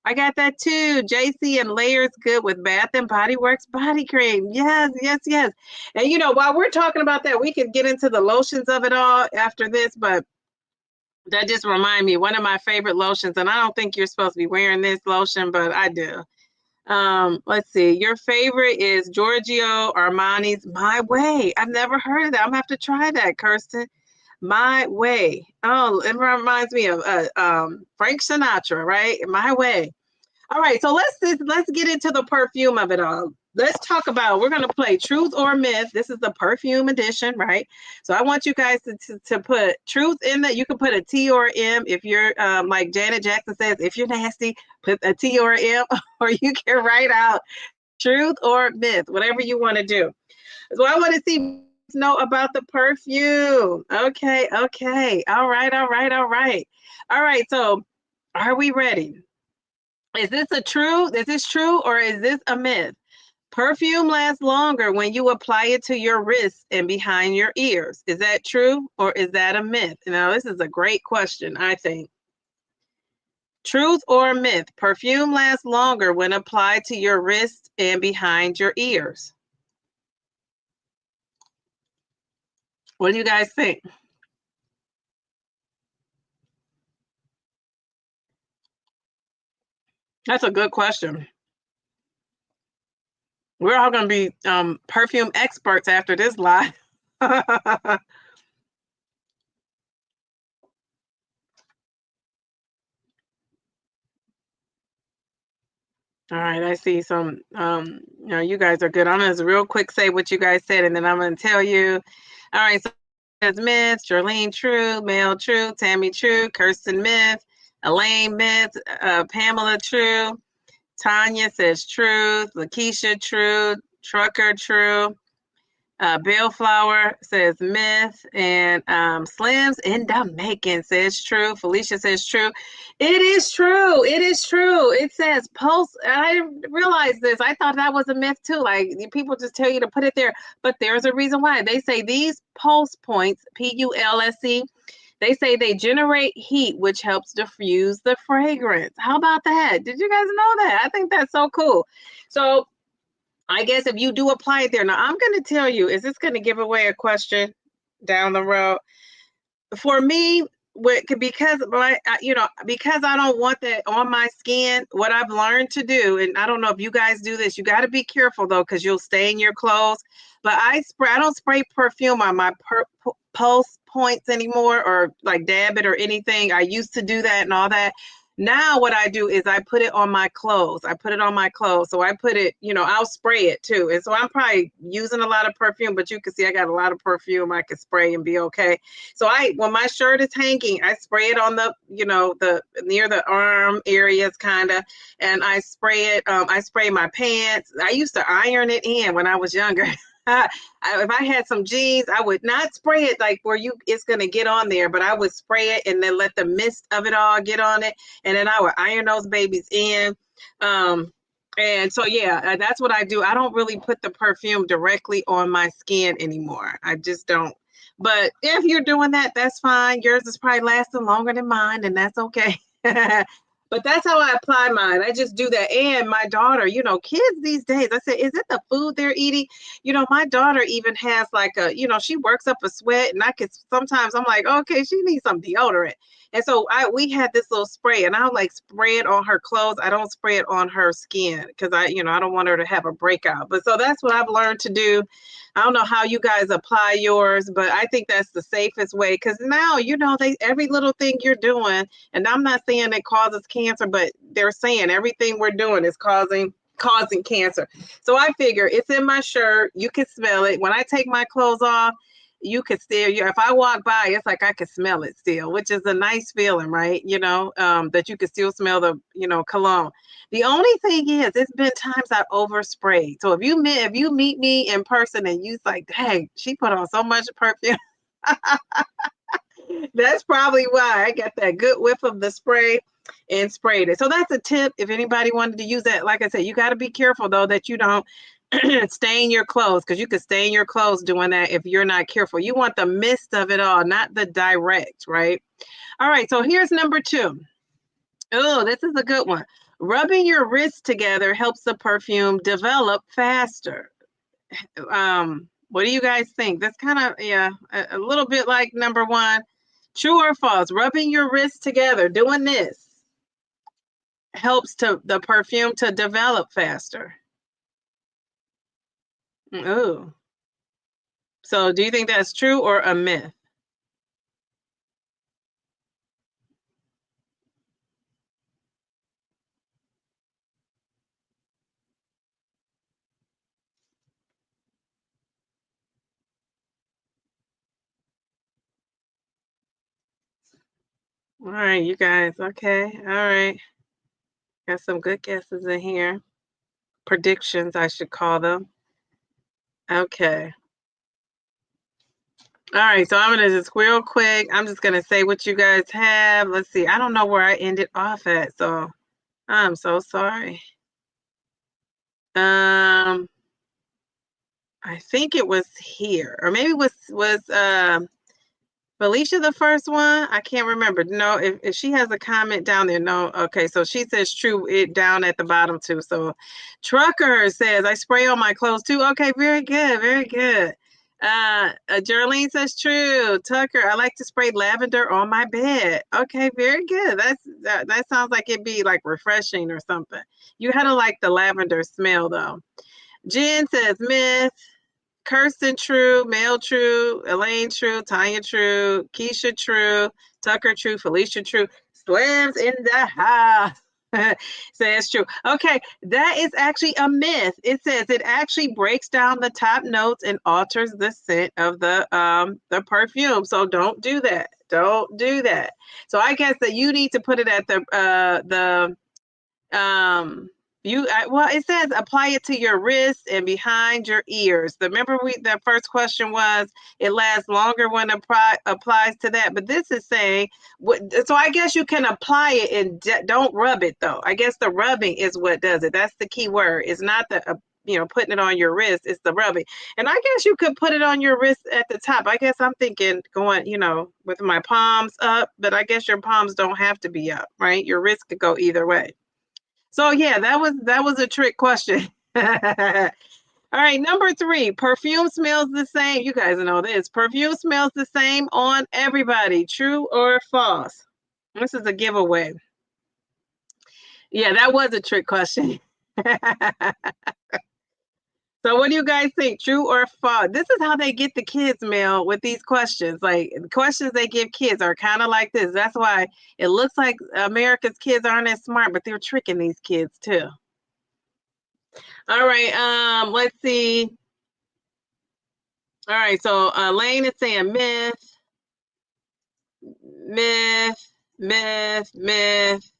I got that too. JC and Layers good with Bath and Body Works body cream. Yes, yes, yes. And you know, while we're talking about that, we could get into the lotions of it all after this, but that just remind me, one of my favorite lotions, and I don't think you're supposed to be wearing this lotion, but I do. Let's see. Your favorite is Giorgio Armani's My Way. I've never heard of that. I'm gonna have to try that, Kirsten. My Way. Oh, it reminds me of Frank Sinatra, right? My Way. All right, so let's get into the perfume of it all. Let's talk about, we're going to play truth or myth. This is the perfume edition, right? So I want you guys to put truth in that. You can put a T or M if you're like Janet Jackson says, if you're nasty, put a T or M, or you can write out truth or myth, whatever you want to do. So I want to see know about the perfume. Okay, okay. All right, all right, all right. All right, so are we ready? Is this true or is this a myth? Perfume lasts longer when you apply it to your wrists and behind your ears. Is that true or is that a myth? Now, this is a great question, I think. Truth or myth? Perfume lasts longer when applied to your wrists and behind your ears. What do you guys think? That's a good question. We're all going to be perfume experts after this live. All right, I see some, you guys are good. I'm going to real quick say what you guys said, and then I'm going to tell you. All right, so it's myth, Charlene true, Mel true, Tammy true, Kirsten myth, Elaine, myth. Pamela, true. Tanya says truth. Lakeisha, true. Trucker, true. Bellflower says myth, and Slims in Jamaican says true. Felicia says true. It is true. It is true. It says pulse. I didn't realize this. I thought that was a myth too. Like people just tell you to put it there, but there's a reason why. They say these pulse points, PULSE, they say they generate heat, which helps diffuse the fragrance. How about that? Did you guys know that? I think that's so cool. So I guess if you do apply it there, now I'm going to tell you, is this going to give away a question down the road? For me, because because I don't want that on my skin, what I've learned to do, and I don't know if you guys do this, you got to be careful though, because you'll stain your clothes. But I don't spray perfume on my pulse points anymore, or like dab it or anything. I used to do that and all that. Now what I do is I put it on my clothes. I put it on my clothes. So I put it, I'll spray it too. And so I'm probably using a lot of perfume, but you can see I got a lot of perfume I can spray and be okay. So when my shirt is hanging, I spray it on the near the arm areas kind of, and I spray it. I spray my pants. I used to iron it in when I was younger. If I had some jeans, I would not spray it like where it's going to get on there, but I would spray it and then let the mist of it all get on it. And then I would iron those babies in. And so, yeah, that's what I do. I don't really put the perfume directly on my skin anymore. I just don't. But if you're doing that, that's fine. Yours is probably lasting longer than mine, and that's okay. But that's how I apply mine. I just do that. And my daughter, kids these days, I said, is it the food they're eating? My daughter even has like she works up a sweat, and sometimes I'm like, okay, she needs some deodorant. And so we had this little spray, and I'll like spray it on her clothes. I don't spray it on her skin because I don't want her to have a breakout. But so that's what I've learned to do. I don't know how you guys apply yours, but I think that's the safest way, because now, every little thing you're doing, and I'm not saying it causes cancer, but they're saying everything we're doing is causing cancer. So I figure it's in my shirt. You can smell it. When I take my clothes off, you could still, if I walk by, it's like I can smell it still, which is a nice feeling, right? That you can still smell the, cologne. The only thing is, it's been times I've oversprayed. So if you meet me in person and you're like, hey, she put on so much perfume, that's probably why I got that good whiff of the spray and sprayed it. So that's a tip if anybody wanted to use that. Like I said, you got to be careful though that you don't stain your clothes, because you could stain your clothes doing that if you're not careful. You want the mist of it all, not the direct, right? All right, so here's number 2. Oh, this is a good one. Rubbing your wrists together helps the perfume develop faster. What do you guys think? That's kind of, a little bit like number 1. True or false? Rubbing your wrists together, doing this, helps the perfume to develop faster. Ooh. So do you think that's true or a myth? All right, you guys. Okay. All right. Got some good guesses in here. Predictions, I should call them. Okay. All right. So I'm going to just real quick, I'm just going to say what you guys have. Let's see. I don't know where I ended off at. So I'm so sorry. I think it was here, or maybe was Felicia the first one? I can't remember. No, if she has a comment down there, no. Okay, so she says true, it down at the bottom too. So Trucker says, I spray on my clothes too. Okay, very good, very good. Geraldine says true. Tucker, I like to spray lavender on my bed. Okay, very good. That sounds like it'd be like refreshing or something. You had to like the lavender smell though. Jen says myth. Kirsten true, Mel true, Elaine true, Tanya true, Keisha true, Tucker true, Felicia true, Slams in the house. Says true. Okay, that is actually a myth. It says it actually breaks down the top notes and alters the scent of the perfume. So don't do that. Don't do that. So I guess that you need to put it at the well, it says apply it to your wrist and behind your ears. Remember that first question was it lasts longer when applies to that, but this is saying so I guess you can apply it and don't rub it though. I guess the rubbing is what does it. That's the key word. It's not the putting it on your wrist, it's the rubbing. And I guess you could put it on your wrist at the top. I guess I'm thinking going, with my palms up, but I guess your palms don't have to be up, right? Your wrist could go either way. So yeah, that was a trick question. All right, number 3, perfume smells the same. You guys know this. Perfume smells the same on everybody. True or false? This is a giveaway. Yeah, that was a trick question. So what do you guys think? True or false? This is how they get the kids, Mel, with these questions. Like the questions they give kids are kind of like this. That's why it looks like America's kids aren't as smart, but they're tricking these kids too. All right, let's see. All right, so Lane is saying myth, myth, myth, myth,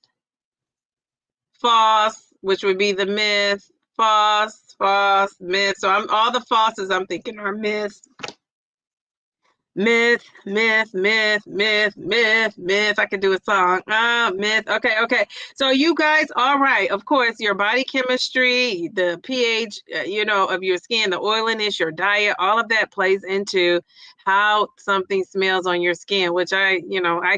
false, which would be the myth, false, false, myth. So all the falses I'm thinking are myths. Myth, myth, myth, myth, myth, myth. I could do a song. Myth. Okay. So you guys, all right. Of course, your body chemistry, the pH, of your skin, the oiliness, your diet, all of that plays into how something smells on your skin, which I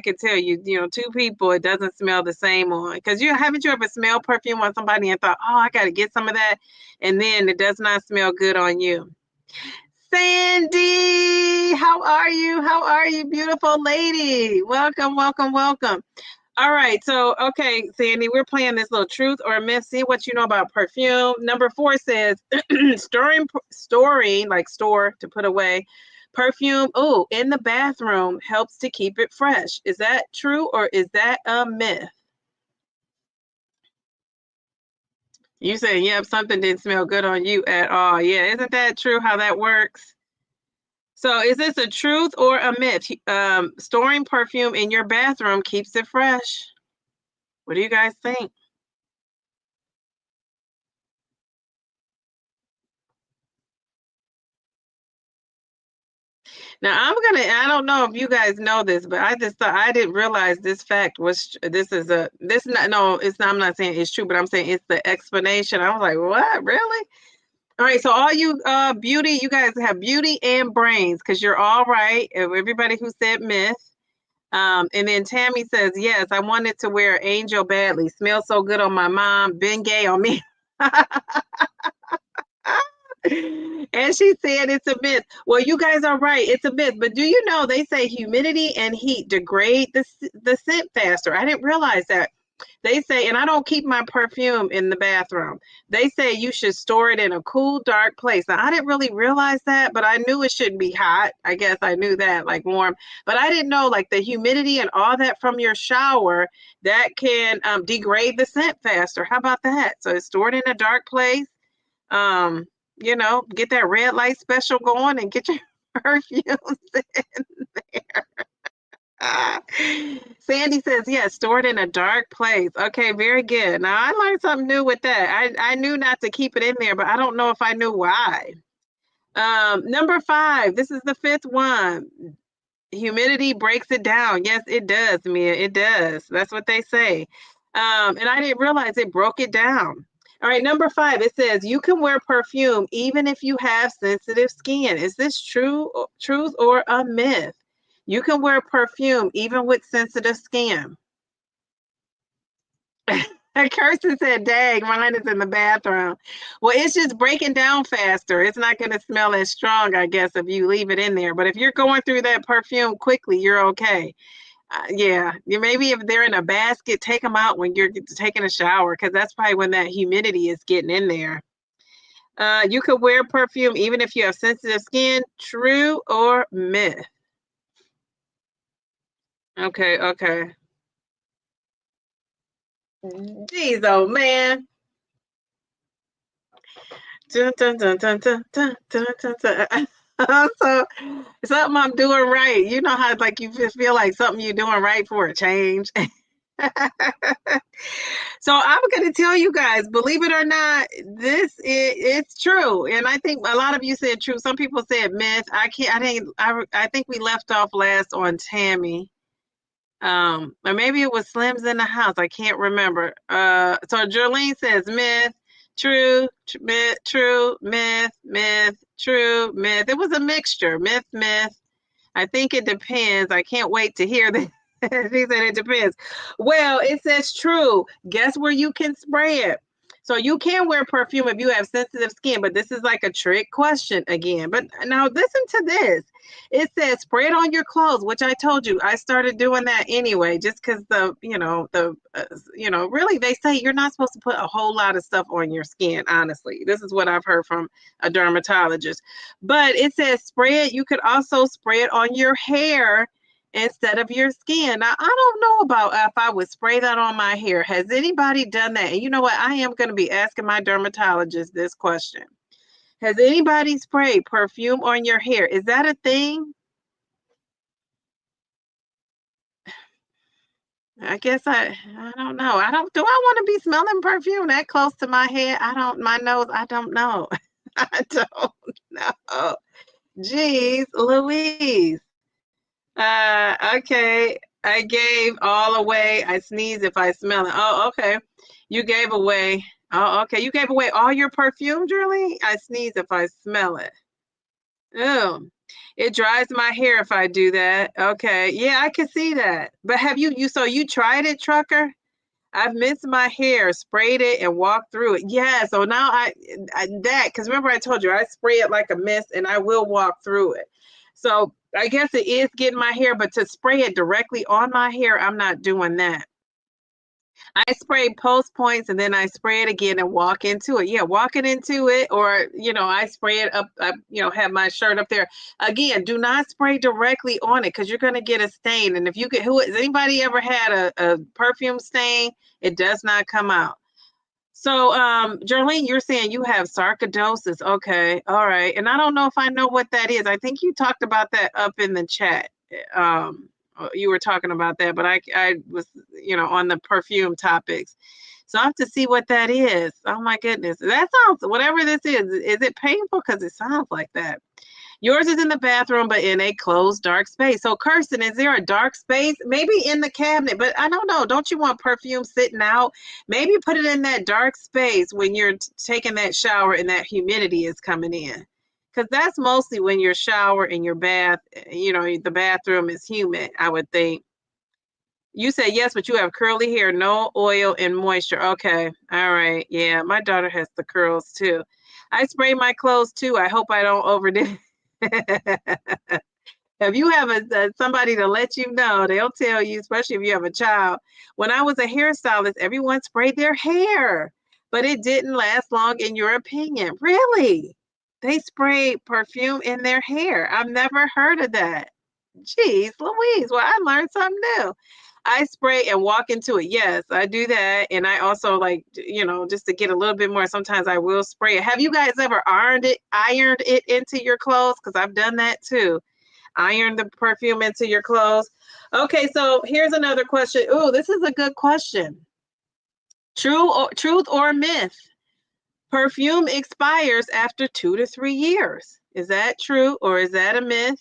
could tell you, two people, it doesn't smell the same on. Because haven't you ever smelled perfume on somebody and thought, oh, I got to get some of that, and then it does not smell good on you. Sandy, how are you? How are you, beautiful lady? Welcome. All right, so okay, Sandy, we're playing this little truth or myth. See what you know about perfume. Number 4 says storing, like store to put away, perfume. Oh, in the bathroom helps to keep it fresh. Is that true or is that a myth? You say, yep, something didn't smell good on you at all. Yeah, isn't that true how that works? So is this a truth or a myth? Storing perfume in your bathroom keeps it fresh. What do you guys think? Now I don't know if you guys know this, but I just thought I didn't realize this fact was I'm not saying it's true, but I'm saying it's the explanation. I was like, what? Really? All right, so all you beauty, you guys have beauty and brains because you're all right. Everybody who said myth. And then Tammy says, yes, I wanted to wear Angel badly. Smells so good on my mom. Been gay on me. And she said it's a myth. Well, you guys are right. It's a myth. But do you know they say humidity and heat degrade the scent faster? I didn't realize that. They say, and I don't keep my perfume in the bathroom. They say you should store it in a cool, dark place. Now, I didn't really realize that, but I knew it shouldn't be hot. I guess I knew that, like warm. But I didn't know, like the humidity and all that from your shower, that can degrade the scent faster. How about that? So it's stored in a dark place. Get that red light special going and get your perfumes in there. Sandy says, yes, stored in a dark place. Okay, very good. Now I learned something new with that. I knew not to keep it in there, but I don't know if I knew why. Number 5, this is the 5th one. Humidity breaks it down. Yes, it does, Mia. It does. That's what they say. And I didn't realize it broke it down. All right, number 5, it says you can wear perfume even if you have sensitive skin. Is this truth or a myth? You can wear perfume even with sensitive skin. Kirsten said, dang, mine is in the bathroom. Well, it's just breaking down faster. It's not going to smell as strong, I guess, if you leave it in there. But if you're going through that perfume quickly, you're okay. Yeah, maybe if they're in a basket, take them out when you're taking a shower because that's probably when that humidity is getting in there. You could wear perfume even if you have sensitive skin. True or myth? Okay. Jeez, oh man. Dun, dun, dun, dun, dun, dun, dun, dun, dun. So something I'm doing right. You know how like you just feel like something you're doing right for a change. So I'm going to tell you guys, believe it or not, it's true, and I think a lot of you said true. Some people said myth. I can't. I think. I think we left off last on Tammy. Or maybe it was Slim's in the house. I can't remember. So Jerlene says myth, true, myth, true, myth, myth, true, myth. It was a mixture, myth, myth. I think it depends. I can't wait to hear that. She said it depends. Well, it says true. Guess where you can spray it? So you can wear perfume if you have sensitive skin, but this is like a trick question again. But now listen to this. It says spray it on your clothes, which I told you I started doing that anyway, just because really they say you're not supposed to put a whole lot of stuff on your skin. Honestly, this is what I've heard from a dermatologist. But it says spray it. You could also spray it on your hair instead of your skin. Now, I don't know about if I would spray that on my hair. Has anybody done that? And you know what? I am going to be asking my dermatologist this question. Has anybody sprayed perfume on your hair? Is that a thing? I guess I don't know. Do I want to be smelling perfume that close to my head? My nose, I don't know. I don't know. Jeez, Louise. Okay. I gave all away. I sneeze if I smell it. Oh, okay. You gave away. Oh, okay. You gave away all your perfume, Julie? I sneeze if I smell it. Oh, it dries my hair if I do that. Okay. Yeah, I can see that. But have so you tried it, trucker? I've missed my hair, sprayed it, and walked through it. Yeah, so now because remember I told you I spray it like a mist and I will walk through it. So I guess it is getting my hair, but to spray it directly on my hair, I'm not doing that. I spray post points and then I spray it again and walk into it. Yeah, walking into it, or I spray it up. Have my shirt up there. Again, do not spray directly on it because you're going to get a stain. And if you get, has anybody ever had a perfume stain? It does not come out. So, Jarlene, you're saying you have sarcoidosis. Okay, all right. And I don't know if I know what that is. I think you talked about that up in the chat. You were talking about that, but I was, on the perfume topics. So I have to see what that is. Oh my goodness. That sounds, whatever this is it painful? Because it sounds like that. Yours is in the bathroom, but in a closed, dark space. So, Kirsten, is there a dark space? Maybe in the cabinet, but I don't know. Don't you want perfume sitting out? Maybe put it in that dark space when you're taking that shower and that humidity is coming in. Because that's mostly when your shower and your bath, the bathroom is humid, I would think. You said yes, but you have curly hair, no oil and moisture. Okay. All right. Yeah, my daughter has the curls too. I spray my clothes too. I hope I don't overdo If you have somebody to let you know, they'll tell you, especially if you have a child. When I was a hairstylist, everyone sprayed their hair, but it didn't last long in your opinion. Really? They sprayed perfume in their hair. I've never heard of that. Jeez, Louise. Well, I learned something new. I spray and walk into it. Yes, I do that. And I also just to get a little bit more, sometimes I will spray it. Have you guys ever ironed it into your clothes? Because I've done that too. Iron the perfume into your clothes. Okay, so here's another question. Oh, this is a good question. Truth or myth? Perfume expires after 2 to 3 years. Is that true or is that a myth?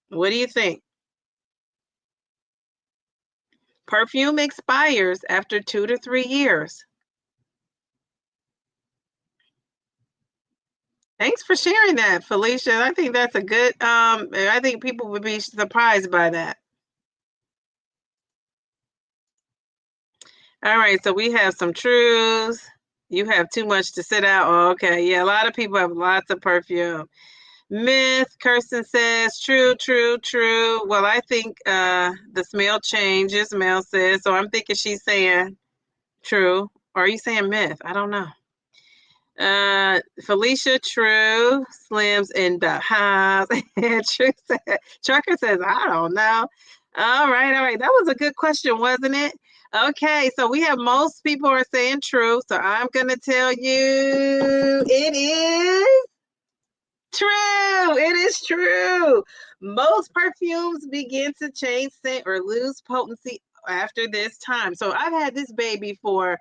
What do you think? Perfume expires after 2 to 3 years. Thanks for sharing that, Felicia. I think that's a good, I think people would be surprised by that. All right, so we have some truths. You have too much to sit out. Oh, okay, yeah, a lot of people have lots of perfume. Myth, Kirsten says, true, true, true. Well, I think the smell changes, Mel says. So I'm thinking she's saying true. Or are you saying myth? I don't know. Felicia, true. Slims in the house. Trucker says, I don't know. All right. That was a good question, wasn't it? Okay, so we have most people are saying true. So I'm gonna tell you it is true. It is true. Most perfumes begin to change scent or lose potency after this time. So I've had this baby for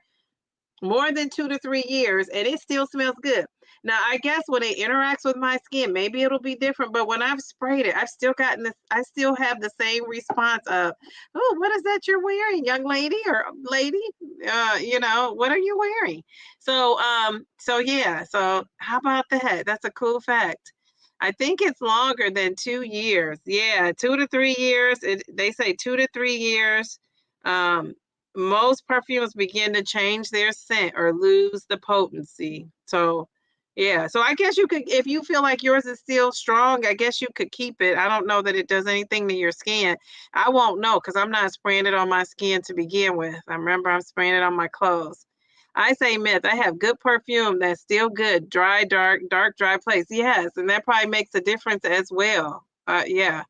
more than 2 to 3 years, and it still smells good. Now, I guess when it interacts with my skin, maybe it'll be different. But when I've sprayed it, I've still gotten this. I still have the same response of, "Oh, what is that you're wearing, young lady or lady? What are you wearing?" So yeah. So how about that? That's a cool fact. I think it's longer than 2 years. Yeah, 2 to 3 years. They say 2 to 3 years. Um, Most perfumes begin to change their scent or lose the potency. So, yeah. So I guess you could, if you feel like yours is still strong, I guess you could keep it. I don't know that it does anything to your skin. I won't know because I'm not spraying it on my skin to begin with. I remember I'm spraying it on my clothes. I say myth. I have good perfume that's still good. Dry, dark, dry place. Yes, and that probably makes a difference as well. Yeah.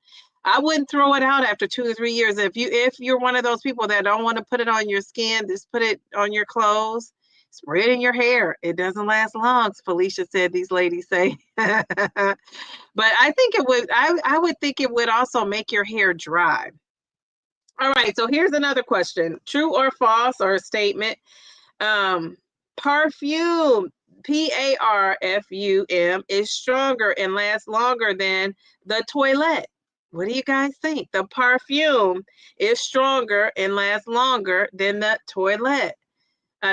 I wouldn't throw it out after 2 or 3 years. If you're one of those people that don't want to put it on your skin, just put it on your clothes, spray it in your hair. It doesn't last long, Felicia said these ladies say. But I think it would I would think it would also make your hair dry. All right, so here's another question. True or false or a statement? Um, Perfume, Parfum, is stronger and lasts longer than the toilet. What do you guys think? The perfume is stronger and lasts longer than the toilet.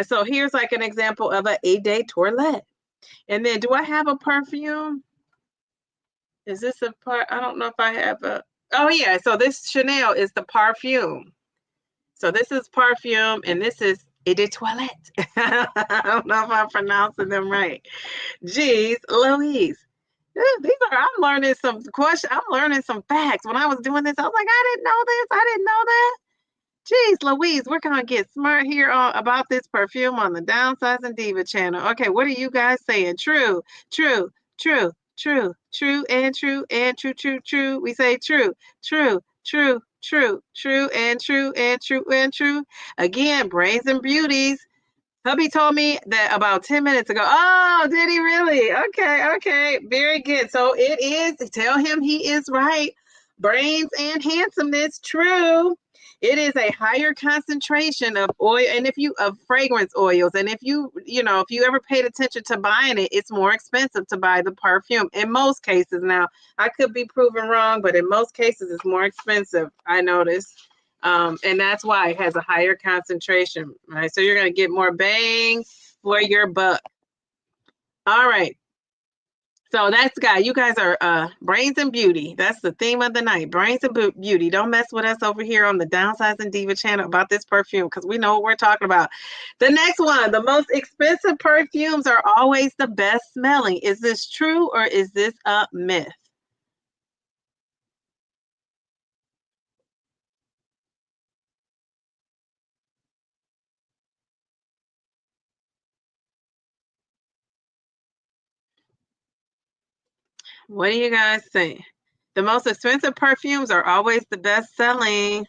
So here's like an example of an 8-day toilet. And then, do I have a perfume? Is this a part? I don't know if I have a. Oh yeah. So this Chanel is the perfume. So this is perfume, and this is Eau de Toilette. I don't know if I'm pronouncing them right. Jeez, Louise. I'm learning some questions. I'm learning some facts. When I was doing this, I was like, I didn't know this. I didn't know that. Jeez, Louise, we're gonna get smart here about this perfume on the Downsizing Diva channel. Okay, what are you guys saying? True, true, true, true, true, and true, and true, true, true. We say true, true, true, true, true, and true, and true, and true. Again, brains and beauties. Hubby told me that about 10 minutes ago. Oh, did he really? Okay, okay. Very good. So it is, tell him he is right. Brains and handsomeness, true. It is a higher concentration of oil and if you of fragrance oils. And if you ever paid attention to buying it, it's more expensive to buy the perfume in most cases. Now, I could be proven wrong, but in most cases it's more expensive, I noticed. And that's why it has a higher concentration, right? So you're going to get more bang for your buck. All right. So you guys are brains and beauty. That's the theme of the night. Brains and beauty. Don't mess with us over here on the Downsizing Diva channel about this perfume because we know what we're talking about. The next one, the most expensive perfumes are always the best smelling. Is this true or is this a myth? What do you guys think? The most expensive perfumes are always the best selling.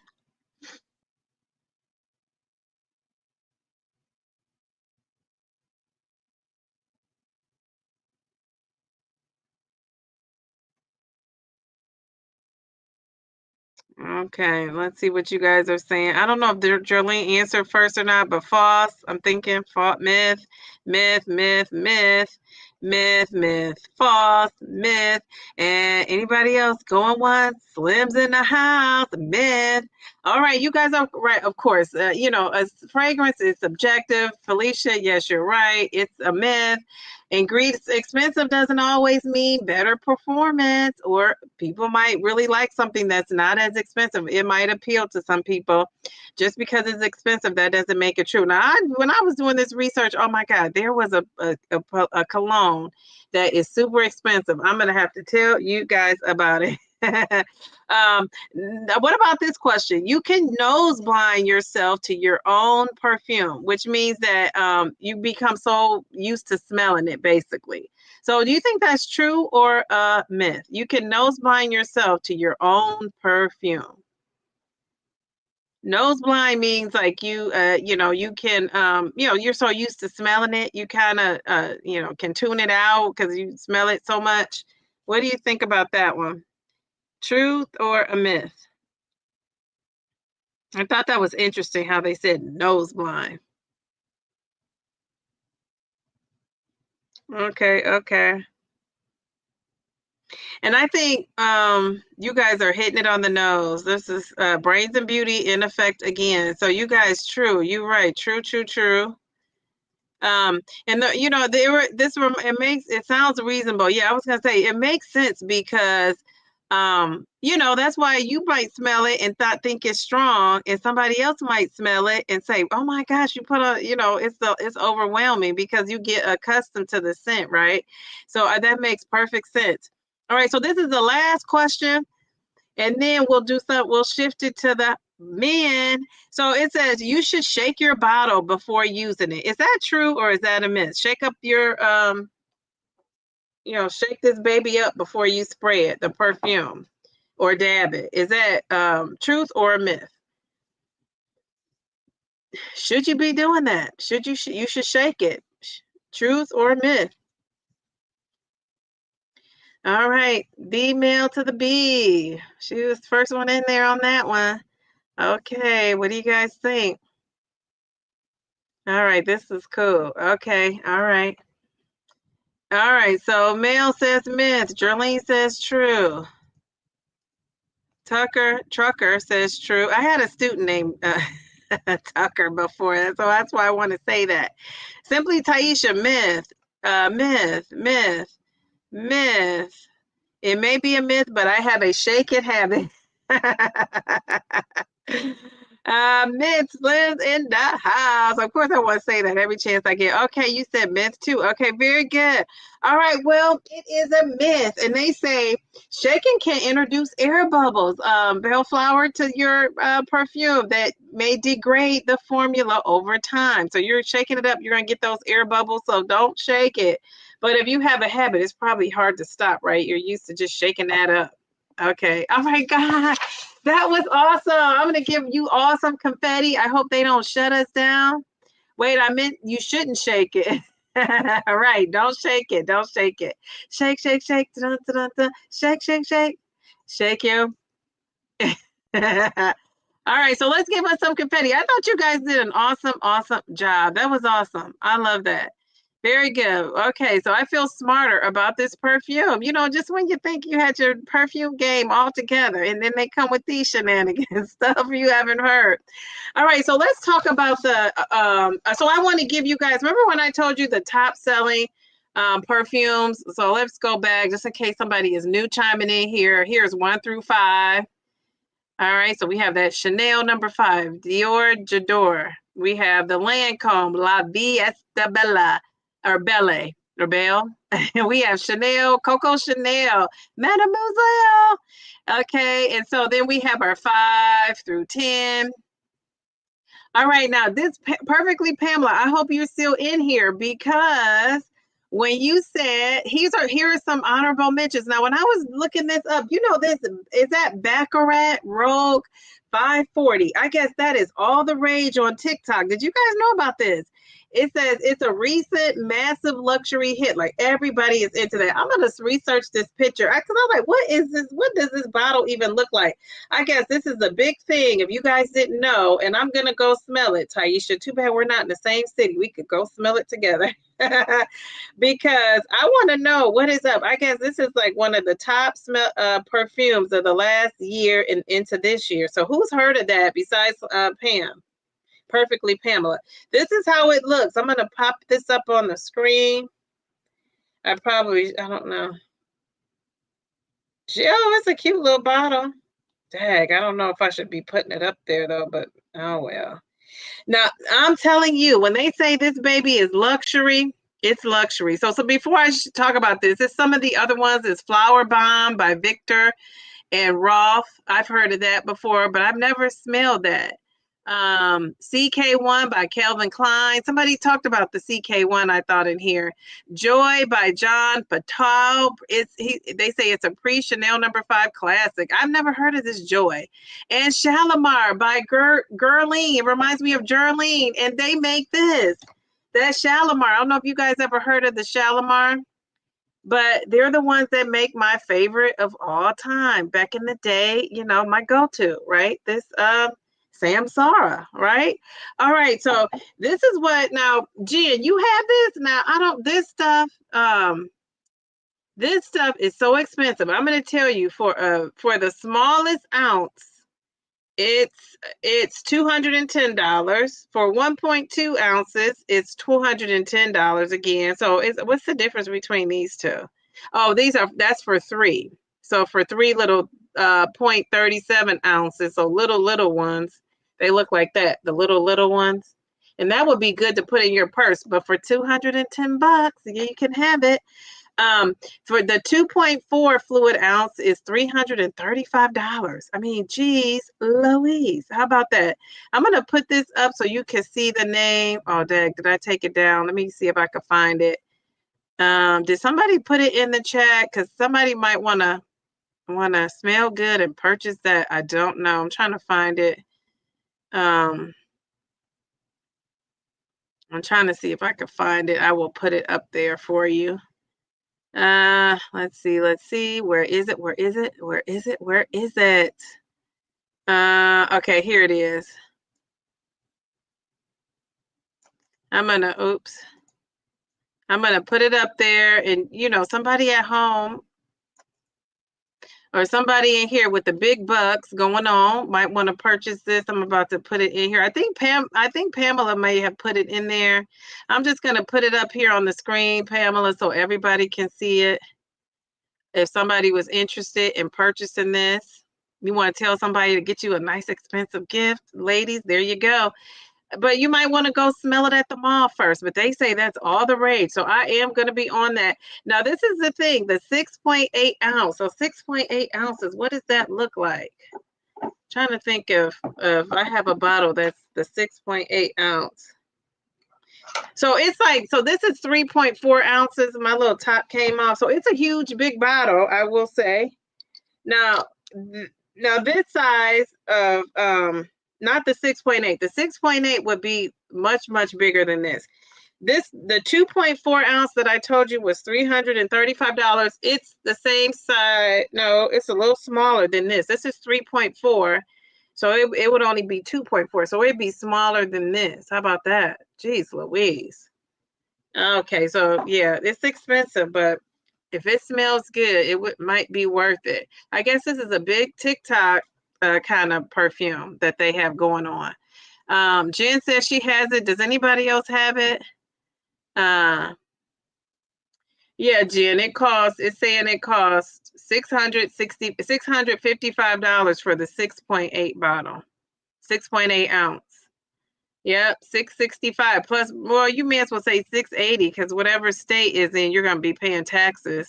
Okay, let's see what you guys are saying. I don't know if Jolene answered first or not, but false. I'm thinking false, myth, myth, myth, myth, myth, myth, false, myth. And anybody else going once? Slim's in the house, myth. All right, you guys are right, of course. A fragrance is subjective. Felicia, yes, you're right. It's a myth. Ingredients expensive doesn't always mean better performance, or people might really like something that's not as expensive. It might appeal to some people. Just because it's expensive, that doesn't make it true. Now, when I was doing this research, oh my God, there was a cologne that is super expensive. I'm gonna have to tell you guys about it. What about this question? You can nose blind yourself to your own perfume, which means that you become so used to smelling it, basically. So, do you think that's true or a myth? You can nose blind yourself to your own perfume. Nose blind means like you can, you're so used to smelling it, you kind of, can tune it out because you smell it so much. What do you think about that one? Truth or a myth? I thought that was interesting how they said nose blind. Okay, okay. And I think you guys are hitting it on the nose. This is brains and beauty in effect again. So you guys, true. You're right. True, true, true. And they were it sounds reasonable. Yeah, I was gonna say it makes sense because that's why you might smell it and think it's strong, and somebody else might smell it and say, "Oh my gosh, you put it's overwhelming," because you get accustomed to the scent, right? So that makes perfect sense. All right, so this is the last question, and then we'll shift it to the men. So it says you should shake your bottle before using it. Is that true or is that a myth? Shake up your shake this baby up before you spray it, the perfume, or dab it. Is that truth or a myth? Should you be doing that? You should shake it. Truth or myth? All right, B male to the B. She was the first one in there on that one. Okay, what do you guys think? All right, this is cool. Okay, all right. All right, so male says myth. Jerlene says true. Trucker says true. I had a student named Tucker before, so that's why I want to say that. Simply Taisha, myth. Myth. It may be a myth, but I have a shake it habit. Myths lives in the house. Of course, I want to say that every chance I get. Okay, you said myth too. Okay, very good. All right, well, it is a myth, and they say shaking can introduce air bubbles, bellflower, to your perfume that may degrade the formula over time. So you're shaking it up, you're gonna get those air bubbles. So don't shake it. But if you have a habit, it's probably hard to stop, right? You're used to just shaking that up. Okay. Oh my God. That was awesome. I'm going to give you all some confetti. I hope they don't shut us down. Wait, I meant you shouldn't shake it. All right. Don't shake it. Don't shake it. Shake, shake, shake. Dun, dun, dun, dun. Shake, shake, shake. Shake you. All right. So let's give us some confetti. I thought you guys did an awesome, awesome job. That was awesome. I love that. Very good. Okay, so I feel smarter about this perfume. Just when you think you had your perfume game all together, and then they come with these shenanigans, stuff you haven't heard. All right, so let's talk about the. So I want to give you guys. Remember when I told you the top selling perfumes? So let's go back just in case somebody is new chiming in here. Here's 1 through 5. All right, so we have that Chanel number 5, Dior J'adore. We have the Lancome La Vie Est Bella. Or Belle, or Belle. We have Chanel, Coco Chanel, Mademoiselle. Okay, and so then we have our 5 through 10. All right, now this perfectly Pamela. I hope you're still in here because when you said here are some honorable mentions. Now, when I was looking this up, this is that Baccarat Rogue 540. I guess that is all the rage on TikTok. Did you guys know about this? It says it's a recent massive luxury hit. Like everybody is into that. I'm gonna research this picture because I'm like, what is this? What does this bottle even look like? I guess this is a big thing. If you guys didn't know, and I'm gonna go smell it, Taisha. Too bad we're not in the same city. We could go smell it together because I want to know what is up. I guess this is like one of the top perfumes of the last year and into this year. So who's heard of that besides Pam? Perfectly Pamela. This is how it looks. I'm going to pop this up on the screen. I don't know. Oh, it's a cute little bottle. Dang, I don't know if I should be putting it up there though, but oh well. Now, I'm telling you, when they say this baby is luxury, it's luxury. So before I talk about this, some of the other ones is Flower Bomb by Victor and Rolf. I've heard of that before, but I've never smelled that. CK1 by Calvin Klein. Somebody talked about the CK1, I thought, in here. Joy by John Patal. They say it's a pre-Chanel No. 5 classic. I've never heard of this Joy. And Shalimar by Guerlain. It reminds me of Guerlain. And they make this. That Shalimar. I don't know if you guys ever heard of the Shalimar, but they're the ones that make my favorite of all time. Back in the day, you know, my go-to, right? This Samsara, right? All right, so this is what now, Jen, you have this now. I don't this stuff is so expensive. I'm going to tell you for the smallest ounce, it's $210. For 1.2 ounces, it's $210 again. So what's the difference between these two? Oh, that's for 3. So for 3 little 0.37 ounces, so little ones, they look like that, the little ones. And that would be good to put in your purse, but for $210, you can have it. For the 2.4 fluid ounce is $335. I mean, geez, Louise, how about that? I'm going to put this up so you can see the name. Oh, dang, did I take it down? Let me see if I can find it. Did somebody put it in the chat? Because somebody might want to smell good and purchase that. I don't know. I'm trying to find it. I'm trying to see if I can find it. I will put it up there for you. Let's see. Where is it? Okay, here it is. I'm gonna put it up there, and you know, somebody at home or somebody in here with the big bucks going on might want to purchase this. I'm about to put it in here. I think Pamela may have put it in there. I'm just gonna put it up here on the screen, Pamela, so everybody can see it. If somebody was interested in purchasing this, you want to tell somebody to get you a nice expensive gift, ladies, there you go. But you might want to go smell it at the mall first. But they say that's all the rage. So I am going to be on that. Now, this is the thing, the 6.8 ounce. So 6.8 ounces, what does that look like? I'm trying to think of I have a bottle that's the 6.8 ounce. So it's like, so this is 3.4 ounces. My little top came off. So it's a huge, big bottle, I will say. Now this size of, not the 6.8. The 6.8 would be much, much bigger than this. The 2.4 ounce that I told you was $335. It's the same size. No, it's a little smaller than this. This is 3.4. So it would only be 2.4. So it'd be smaller than this. How about that? Jeez Louise. Okay, so yeah, it's expensive, but if it smells good, it might be worth it. I guess this is a big TikTok kind of perfume that they have going on. Jen says she has it. Does anybody else have it? Yeah, Jen, it's saying it costs $655 for the 6.8 bottle, 6.8 ounce. Yep, $665 plus. Well, you may as well say $680 because whatever state is in, you're going to be paying taxes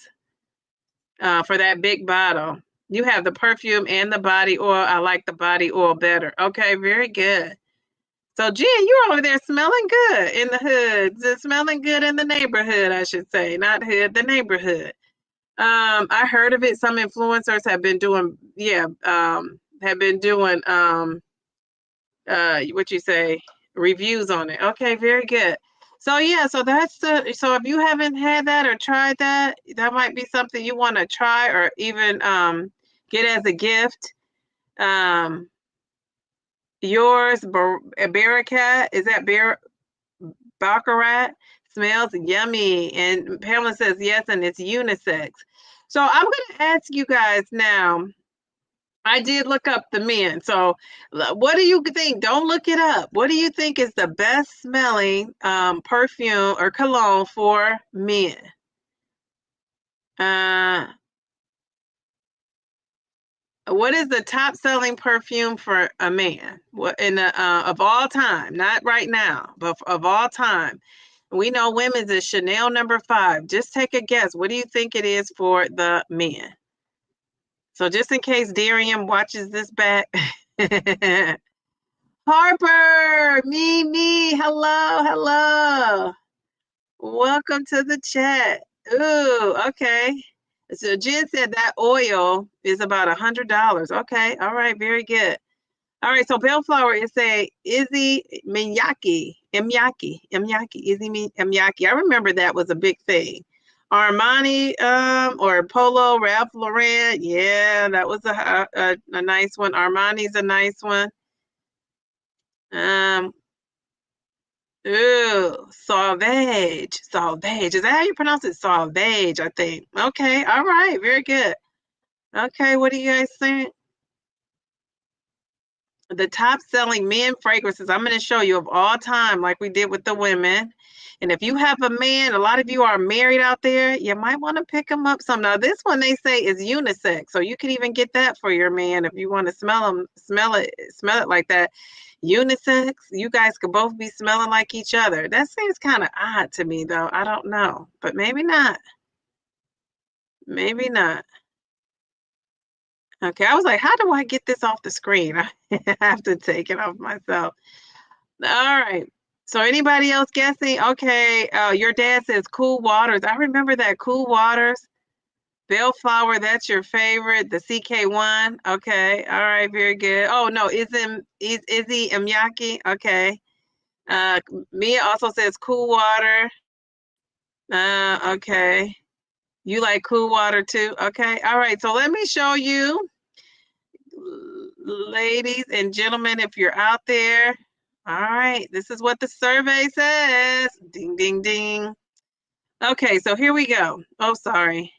for that big bottle. You have the perfume and the body oil. I like the body oil better. Okay, very good. So, Jen, you're over there smelling good in the hood. Smelling good in the neighborhood, I should say. Not hood, the neighborhood. I heard of it. Some influencers have been doing, what you say, reviews on it. Okay, very good. So yeah, so so if you haven't had that or tried that, that might be something you want to try or even get as a gift. Yours, Barakat, is that Baccarat? Smells yummy. And Pamela says yes, and it's unisex. So I'm going to ask you guys now. I did look up the men. So what do you think? Don't look it up. What do you think is the best smelling perfume or cologne for men? What is the top selling perfume for a man? What in the of all time? Not right now, but of all time. We know women's is Chanel No. 5. Just take a guess. What do you think it is for the men? So just in case Darian watches this back. Harper, me. Hello, hello. Welcome to the chat. Ooh, okay. So Jen said that oil is about $100. Okay, all right, very good. All right, so Bellflower is a Izzy Miyake, Izzy Miyake. I remember that was a big thing. Armani, or Polo, Ralph Lauren. Yeah, that was a nice one. Armani's a nice one. Ooh, Sauvage. Sauvage. Is that how you pronounce it? Sauvage, I think. Okay, all right, very good. Okay, what do you guys think? The top selling men fragrances I'm going to show you of all time, like we did with the women. And if you have a man, a lot of you are married out there, you might want to pick him up some. Now, this one they say is unisex, so you can even get that for your man if you want to smell it like that. Unisex, you guys could both be smelling like each other. That seems kind of odd to me, though. I don't know, but maybe not. Maybe not. Okay, I was like, how do I get this off the screen? I have to take it off myself. All right. So anybody else guessing? Okay, your dad says Cool Waters. I remember that Cool Waters. Bellflower, that's your favorite. The CK1. Okay. All right, very good. Oh no, Izzy Miyake. Okay. Mia also says Cool Water. Okay. You like Cool Water too? Okay. All right. So let me show you, ladies and gentlemen, if you're out there. All right. This is what the survey says. Ding, ding, ding. Okay. So here we go. Oh, sorry.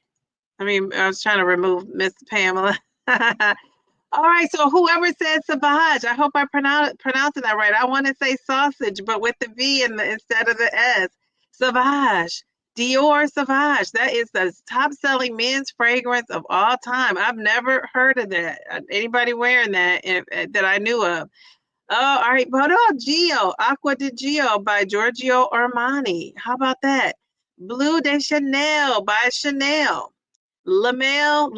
I mean, I was trying to remove Miss Pamela. All right, so whoever said Savage, I hope I pronouncing that right. I want to say sausage, but with the V instead of the S. Savage, Dior Savage. That is the top-selling men's fragrance of all time. I've never heard of that. Anybody wearing that that I knew of? Oh, all right. But Gio, Acqua di Gio by Giorgio Armani. How about that? Bleu de Chanel by Chanel. Lamali,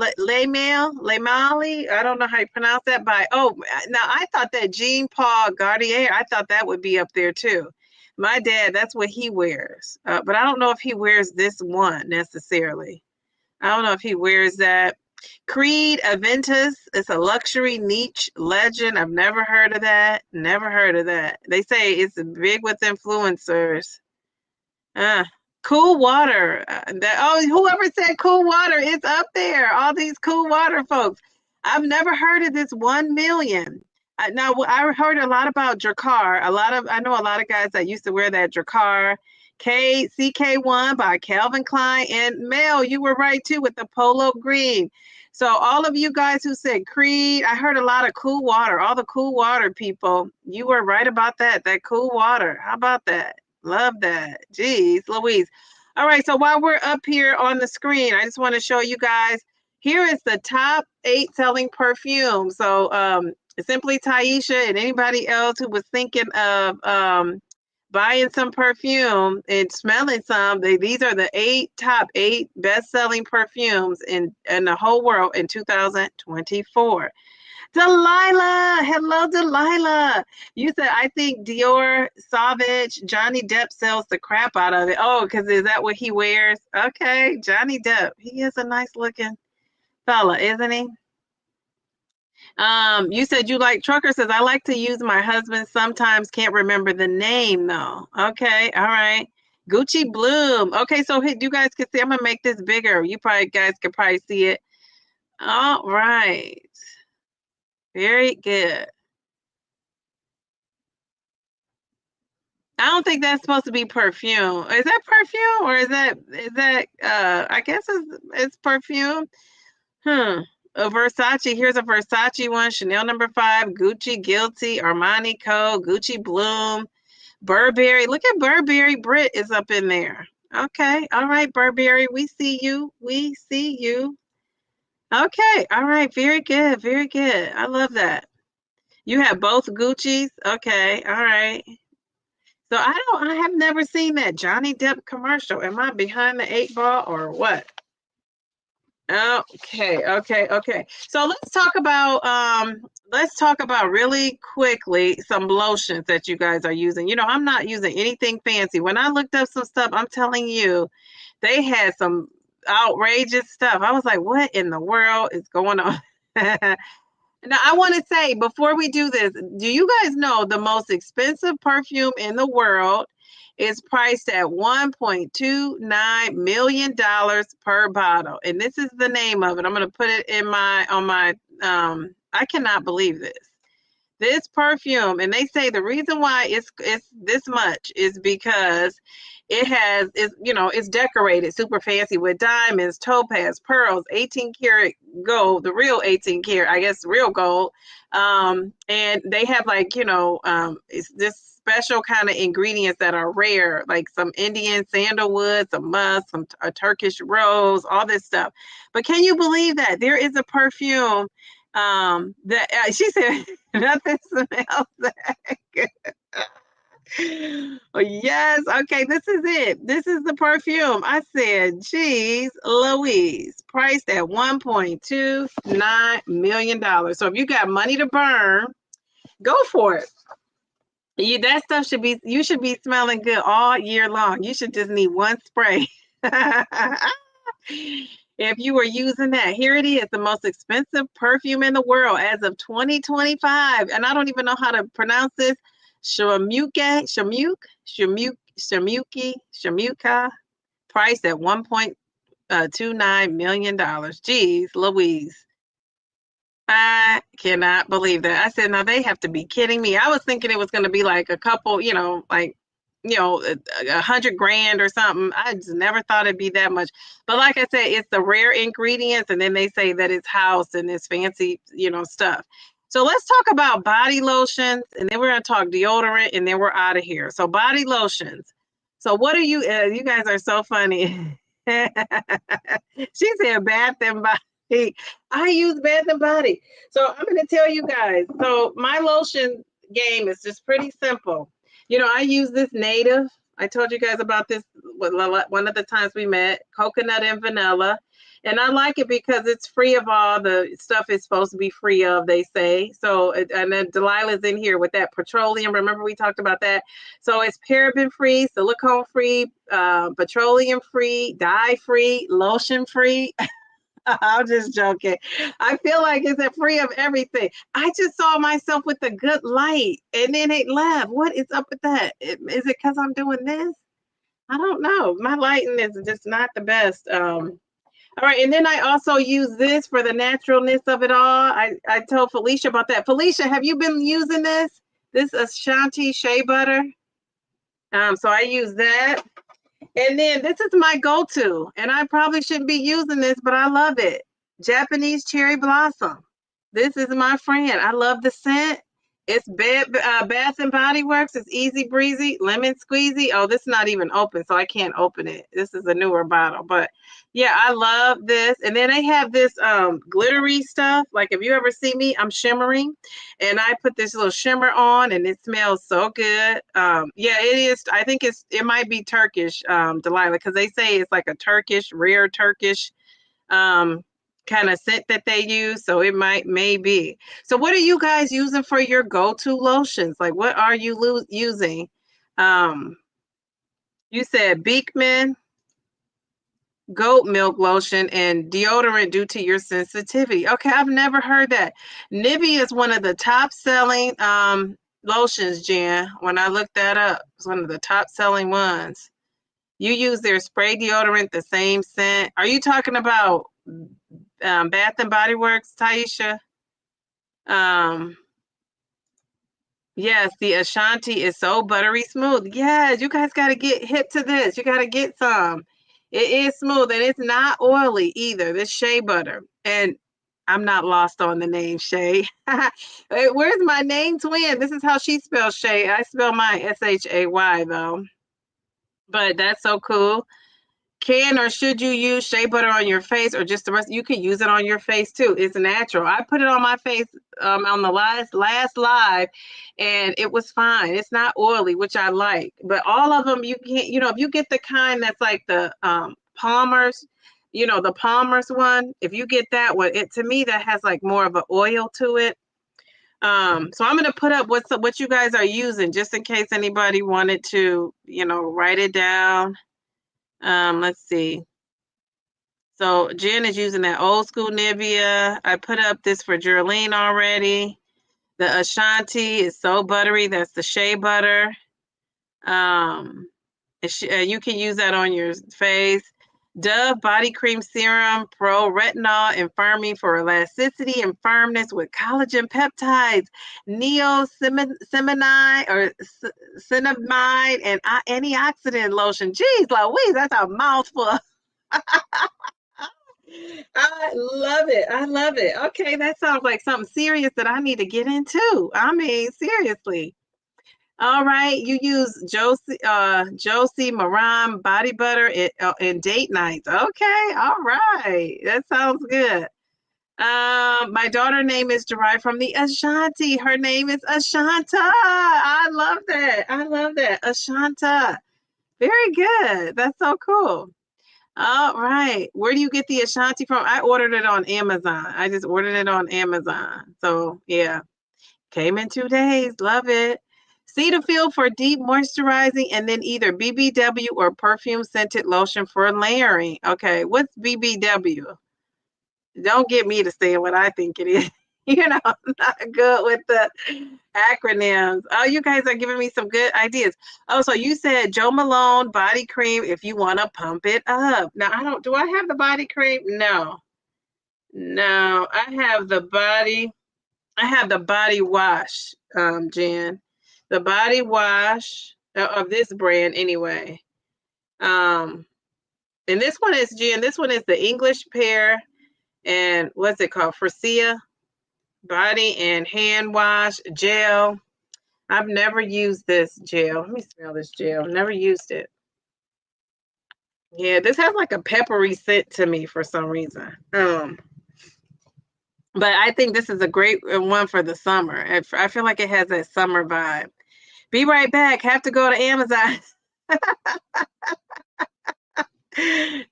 I don't know how you pronounce that by, now I thought that Jean Paul Gaultier, I thought that would be up there too. My dad, that's what he wears. But I don't know if he wears this one necessarily. I don't know if he wears that. Creed Aventus, it's a luxury niche legend. I've never heard of that. Never heard of that. They say it's big with influencers. Cool Water. Whoever said Cool Water is up there. All these Cool Water folks. I've never heard of this 1 million. Now I heard a lot about Drakkar. I know a lot of guys that used to wear that Drakkar. CK1 by Calvin Klein, and Mel, you were right too with the polo green. So all of you guys who said Creed, I heard a lot of Cool Water. All the Cool Water people, you were right about that. That Cool Water. How about that? Love that. Jeez, Louise. All right, so while we're up here on the screen, I just want to show you guys. Here is the top 8 selling perfumes. So Simply Taisha and anybody else who was thinking of buying some perfume and smelling some, these are the top 8 best-selling perfumes in the whole world in 2024. Delilah, hello, Delilah. You said, I think Dior Sauvage, Johnny Depp sells the crap out of it. Oh, because is that what he wears? Okay, Johnny Depp. He is a nice looking fella, isn't he? You said you like Trucker says, I like to use my husband. Sometimes can't remember the name though. Okay, all right. Gucci Bloom. Okay, so you guys can see, I'm gonna make this bigger. You guys can probably see it. All right. Very good. I don't think that's supposed to be perfume. Is that perfume or is that I guess it's perfume. A Versace. Here's a Versace one. Chanel No. 5, Gucci Guilty, Armani Code, Gucci Bloom, Burberry. Look at Burberry. Brit is up in there. Okay. All right, Burberry. We see you. We see you. Okay. All right. Very good. Very good. I love that. You have both Gucci's. Okay. All right. So I have never seen that Johnny Depp commercial. Am I behind the 8 ball or what? Okay. So let's talk about really quickly some lotions that you guys are using. You know, I'm not using anything fancy. When I looked up some stuff, I'm telling you, they had some outrageous stuff. I was like, what in the world is going on? Now, I want to say before we do this, do you guys know the most expensive perfume in the world is priced at $1.29 million per bottle? And this is the name of it. I'm going to put it in I cannot believe this. This perfume, and they say the reason why it's this much is because it's decorated super fancy with diamonds, topaz, pearls, 18 karat gold, the real 18 karat, I guess, real gold. And they have it's this special kind of ingredients that are rare, like some Indian sandalwood, some musk, a Turkish rose, all this stuff. But can you believe that there is a perfume that she said nothing smells that good. Oh, yes. Okay, this is it. This is the perfume. I said, geez, Louise, priced at $1.29 million. So if you got money to burn, go for it. That stuff you should be smelling good all year long. You should just need one spray. If you were using that, here it is, the most expensive perfume in the world as of 2025. And I don't even know how to pronounce this. Shamuka, priced at $1.29 million. Geez, Louise. I cannot believe that. I said, now they have to be kidding me. I was thinking it was going to be like a couple, $100,000 or something. I just never thought it'd be that much. But like I said, it's the rare ingredients, and then they say that it's housed in this fancy, stuff. So let's talk about body lotions, and then we're going to talk deodorant, and then we're out of here. So body lotions. So what are you? You guys are so funny. She said Bath and Body. I use Bath and Body. So I'm going to tell you guys. So my lotion game is just pretty simple. I use this Native. I told you guys about this one of the times we met, coconut and vanilla. And I like it because it's free of all the stuff it's supposed to be free of, they say. So, and then Delilah's in here with that petroleum. Remember we talked about that? So it's paraben free, silicone free, petroleum free, dye free, lotion free. I'm just joking. I feel like it's free of everything. I just saw myself with a good light and then it left. What is up with that? Is it because I'm doing this? I don't know. My lighting is just not the best. All right, and then I also use this for the naturalness of it all. I told Felicia about that. Felicia, have you been using this? This Ashanti Shea Butter. So I use that. And then this is my go-to, and I probably shouldn't be using this, but I love it. Japanese Cherry Blossom. This is my friend. I love the scent. It's Bath and Body Works. It's easy breezy, lemon squeezy. Oh, this is not even open, so I can't open it. This is a newer bottle, but yeah, I love this. And then they have this glittery stuff. Like if you ever see me, I'm shimmering, and I put this little shimmer on, and it smells so good. Yeah, it is. I think it might be Turkish, Delilah, because they say it's like a rare Turkish kind of scent that they use, so it may be. So what are you guys using for your go-to lotions? Like what are you using? You said Beekman goat milk lotion and deodorant due to your sensitivity. Okay, I've never heard that. Nivea is one of the top selling lotions, Jen. When I looked that up, it's one of the top selling ones. You use their spray deodorant, the same scent. Are you talking about Bath and Body Works, Taisha? Yes, the Ashanti is so buttery smooth. Yes, you guys got to get hip to this. You got to get some. It is smooth and it's not oily either. This shea butter. And I'm not lost on the name Shay. Where's my name twin? This is how she spells Shay. I spell mine S-H-A-Y though. But that's so cool. Can or should you use shea butter on your face or just the rest? You can use it on your face too. It's natural. I put it on my face on the last live, and it was fine. It's not oily, which I like. But all of them, you can't. If you get the kind that's like the Palmer's, you know, the Palmer's one. If you get that one, it to me that has like more of an oil to it. So I'm gonna put up what you guys are using just in case anybody wanted to, you know, write it down. Let's see. So Jen is using that old school Nivea. I put up this for Geraldine already. The Ashanti is so buttery. That's the shea butter. You can use that on your face. Dove Body Cream Serum Pro Retinol and Firming for elasticity and firmness with collagen peptides, niacinamide or cinnamide and antioxidant lotion. Geez, Louise, that's a mouthful. I love it. I love it. Okay, that sounds like something serious that I need to get into. I mean, seriously. All right, you use Josie Maran body butter in date nights. Okay, all right, that sounds good. My daughter name is derived from the Ashanti. Her name is Ashanta. I love that. I love that. Ashanta. Very good. That's so cool. All right. Where do you get the Ashanti from? I ordered it on Amazon. I just ordered it on Amazon. So yeah. Came in 2 days. Love it. Cetaphil for deep moisturizing, and then either BBW or perfume scented lotion for layering. Okay, what's BBW? Don't get me to say what I think it is. You know, I'm not good with the acronyms. Oh, you guys are giving me some good ideas. Oh, so you said Joe Malone body cream if you want to pump it up. Now, do I have the body cream? No. No, I have the body wash, Jen. The body wash of this brand anyway. And this one is Jen. This one is the English pear and what's it called? Frisia body and hand wash gel. I've never used this gel. Let me smell this gel. Never used it. Yeah, this has like a peppery scent to me for some reason. But I think this is a great one for the summer. I feel like it has that summer vibe. Be right back. Have to go to Amazon.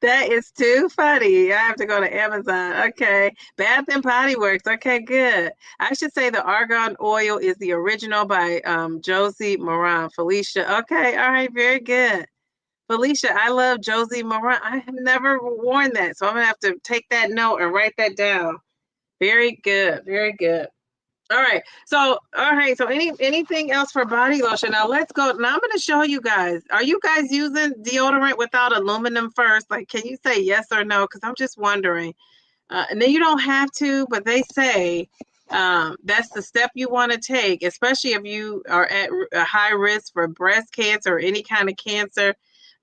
That is too funny. I have to go to Amazon. Okay. Bath and Body Works. Okay, good. I should say the argan oil is the original by Josie Moran. Felicia. Okay. All right. Very good. Felicia, I love Josie Moran. I have never worn that. So I'm going to have to take that note and write that down. Very good. Very good. All right. So, anything else for body lotion? Now let's go. Now I'm going to show you guys. Are you guys using deodorant without aluminum first? Like, can you say yes or no? Because I'm just wondering. And then you don't have to, but they say that's the step you want to take, especially if you are at a high risk for breast cancer or any kind of cancer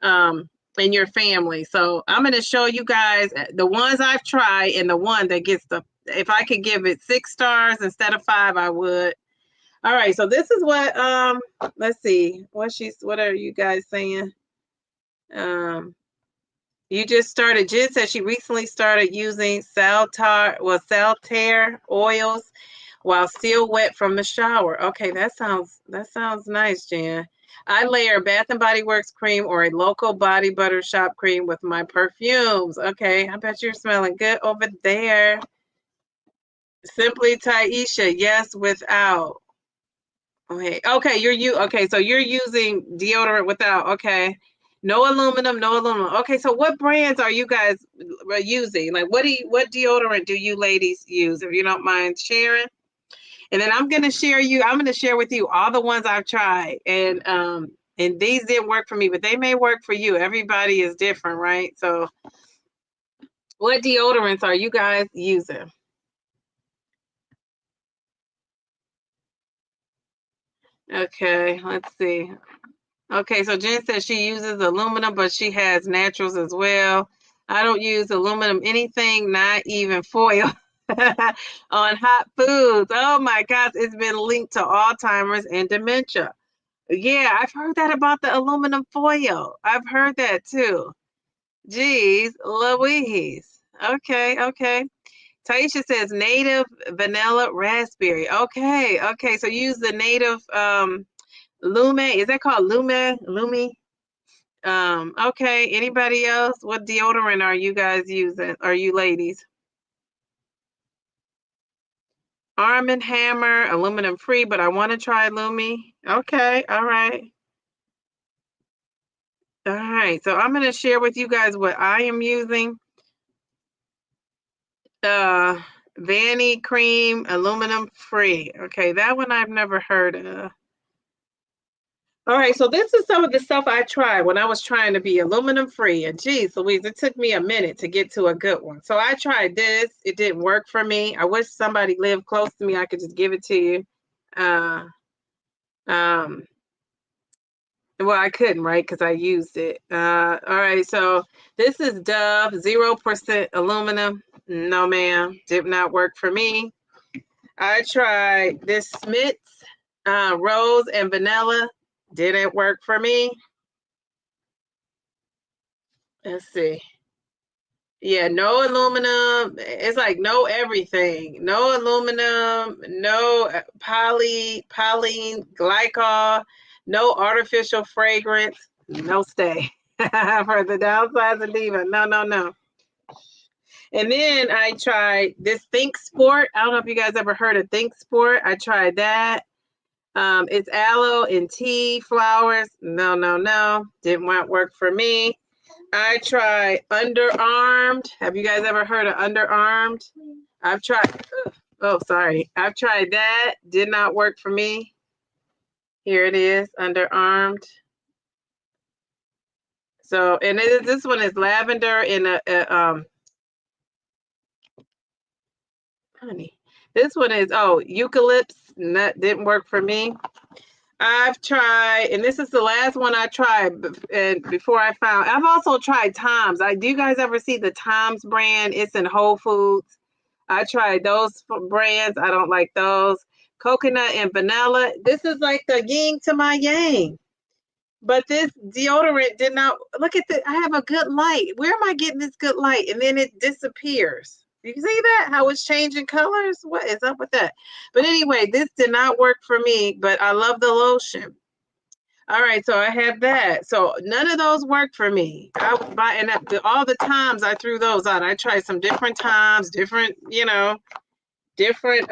in your family. So I'm going to show you guys the ones I've tried and the one that gets if I could give it 6 stars instead of 5, I would. All right, so this is what let's see. What are you guys saying? You just started. Jen said she recently started using Saltaire oils while still wet from the shower. Okay, that sounds nice, Jen. I layer Bath and Body Works cream or a local body butter shop cream with my perfumes. Okay, I bet you're smelling good over there. Simply Taisha, yes, without. Okay, so you're using deodorant without. Okay. No aluminum, no aluminum. Okay, so what brands are you guys using? Like what deodorant do you ladies use, if you don't mind sharing? And then I'm gonna share with you all the ones I've tried. And these didn't work for me, but they may work for you. Everybody is different, right? So what deodorants are you guys using? Okay, let's see. Okay, so Jen says she uses aluminum, but she has naturals as well. I don't use aluminum anything, not even foil on hot foods. Oh my gosh, it's been linked to Alzheimer's and dementia. Yeah, I've heard that about the aluminum foil. I've heard that too. Geez, Louise. Okay, okay. Taisha says native vanilla raspberry. Okay, okay. So use the native Lume. Is that called Lume? Lumi? Okay, anybody else? What deodorant are you guys using? Are you ladies? Arm& Hammer, aluminum free, but I want to try Lumi. Okay, all right. All right, so I'm going to share with you guys what I am using. Vanny Cream, aluminum free. Okay, that one I've never heard of. All right, so this is some of the stuff I tried when I was trying to be aluminum free. And geez, Louise, it took me a minute to get to a good one. So I tried this. It didn't work for me. I wish somebody lived close to me. I could just give it to you. Uh, um, well, I couldn't, right? Because I used it. All right, so this is Dove, 0% aluminum. No, ma'am, did not work for me. I tried this Smith's rose and vanilla. Didn't work for me. Let's see. Yeah, no aluminum. It's like no everything. No aluminum, no polyene glycol, no artificial fragrance, no stay. For the Downsizing Diva. No, no, no. And then I tried this Think Sport. I don't know if you guys ever heard of Think Sport. I tried that. It's aloe and tea flowers. No, no, no. Didn't work for me. I tried Underarmed. Have you guys ever heard of Underarmed? I've tried, oh, sorry. I've tried that. Did not work for me. Here it is, Underarmed. So, and this one is lavender in honey. This one is, oh, eucalyptus. That didn't work for me. I've tried, and this is the last one I tried, and before I found, I've also tried Tom's. Do you guys ever see the Tom's brand? It's in Whole Foods. I tried those brands. I don't like those. Coconut and vanilla. This is like the yin to my yang. But this deodorant did not, look at this. I have a good light. Where am I getting this good light? And then it disappears. You can see that? How it's changing colors? What is up with that? But anyway, this did not work for me, but I love the lotion. All right, so I have that. So none of those worked for me. I was buying up all the times I threw those out. I tried some different times, different, different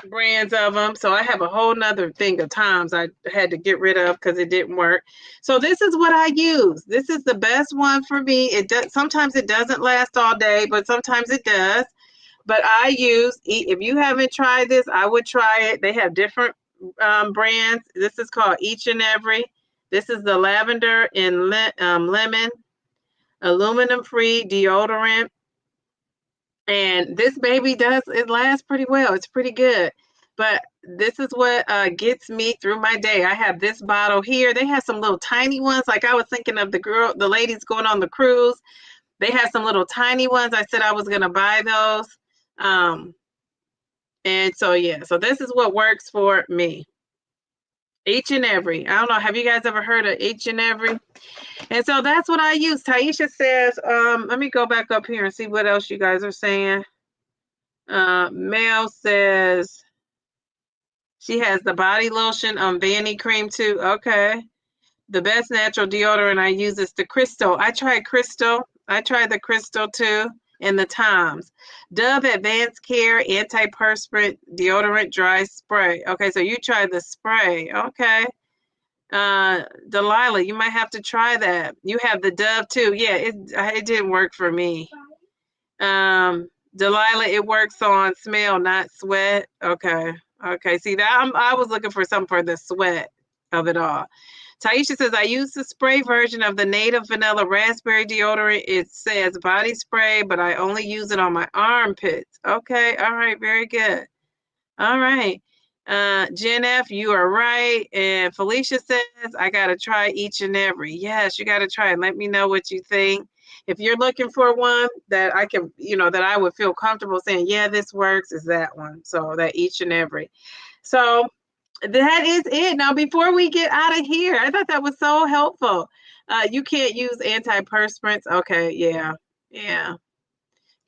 brands of them. So I have a whole nother thing of times I had to get rid of because it didn't work. So this is what I use. This is the best one for me. It does, sometimes it doesn't last all day, but sometimes it does. But I use, if you haven't tried this, I would try it. They have different brands. This is called Each and Every. This is the lavender and lemon aluminum free deodorant. And this baby it lasts pretty well. It's pretty good. But this is what gets me through my day. I have this bottle here. They have some little tiny ones. Like I was thinking of the ladies going on the cruise. They have some little tiny ones. I said I was going to buy those. And so, yeah. So this is what works for me. Each and Every. I don't know. Have you guys ever heard of Each and Every? And so that's what I use. Taisha says, let me go back up here and see what else you guys are saying. Mel says she has the body lotion on Vanny Cream too. Okay. The best natural deodorant I use is the Crystal. I tried Crystal. I tried the Crystal too. And the Toms. Dove Advanced Care Antiperspirant Deodorant Dry Spray. Okay, so you tried the spray. Okay. Delilah, you might have to try that. You have the Dove too. Yeah, it didn't work for me. Delilah, it works on smell, not sweat. Okay. Okay. See that I was looking for something for the sweat of it all. Taisha says, I use the spray version of the native vanilla raspberry deodorant. It says body spray, but I only use it on my armpits. Okay. All right. Very good. All right. Jen F, you are right. And Felicia says, I got to try Each and Every. Yes, you got to try it. Let me know what you think. If you're looking for one that I can, that I would feel comfortable saying, yeah, this works, is that one. So that Each and Every. So that is it. Now, before we get out of here, I thought that was so helpful. You can't use antiperspirants. Okay, yeah.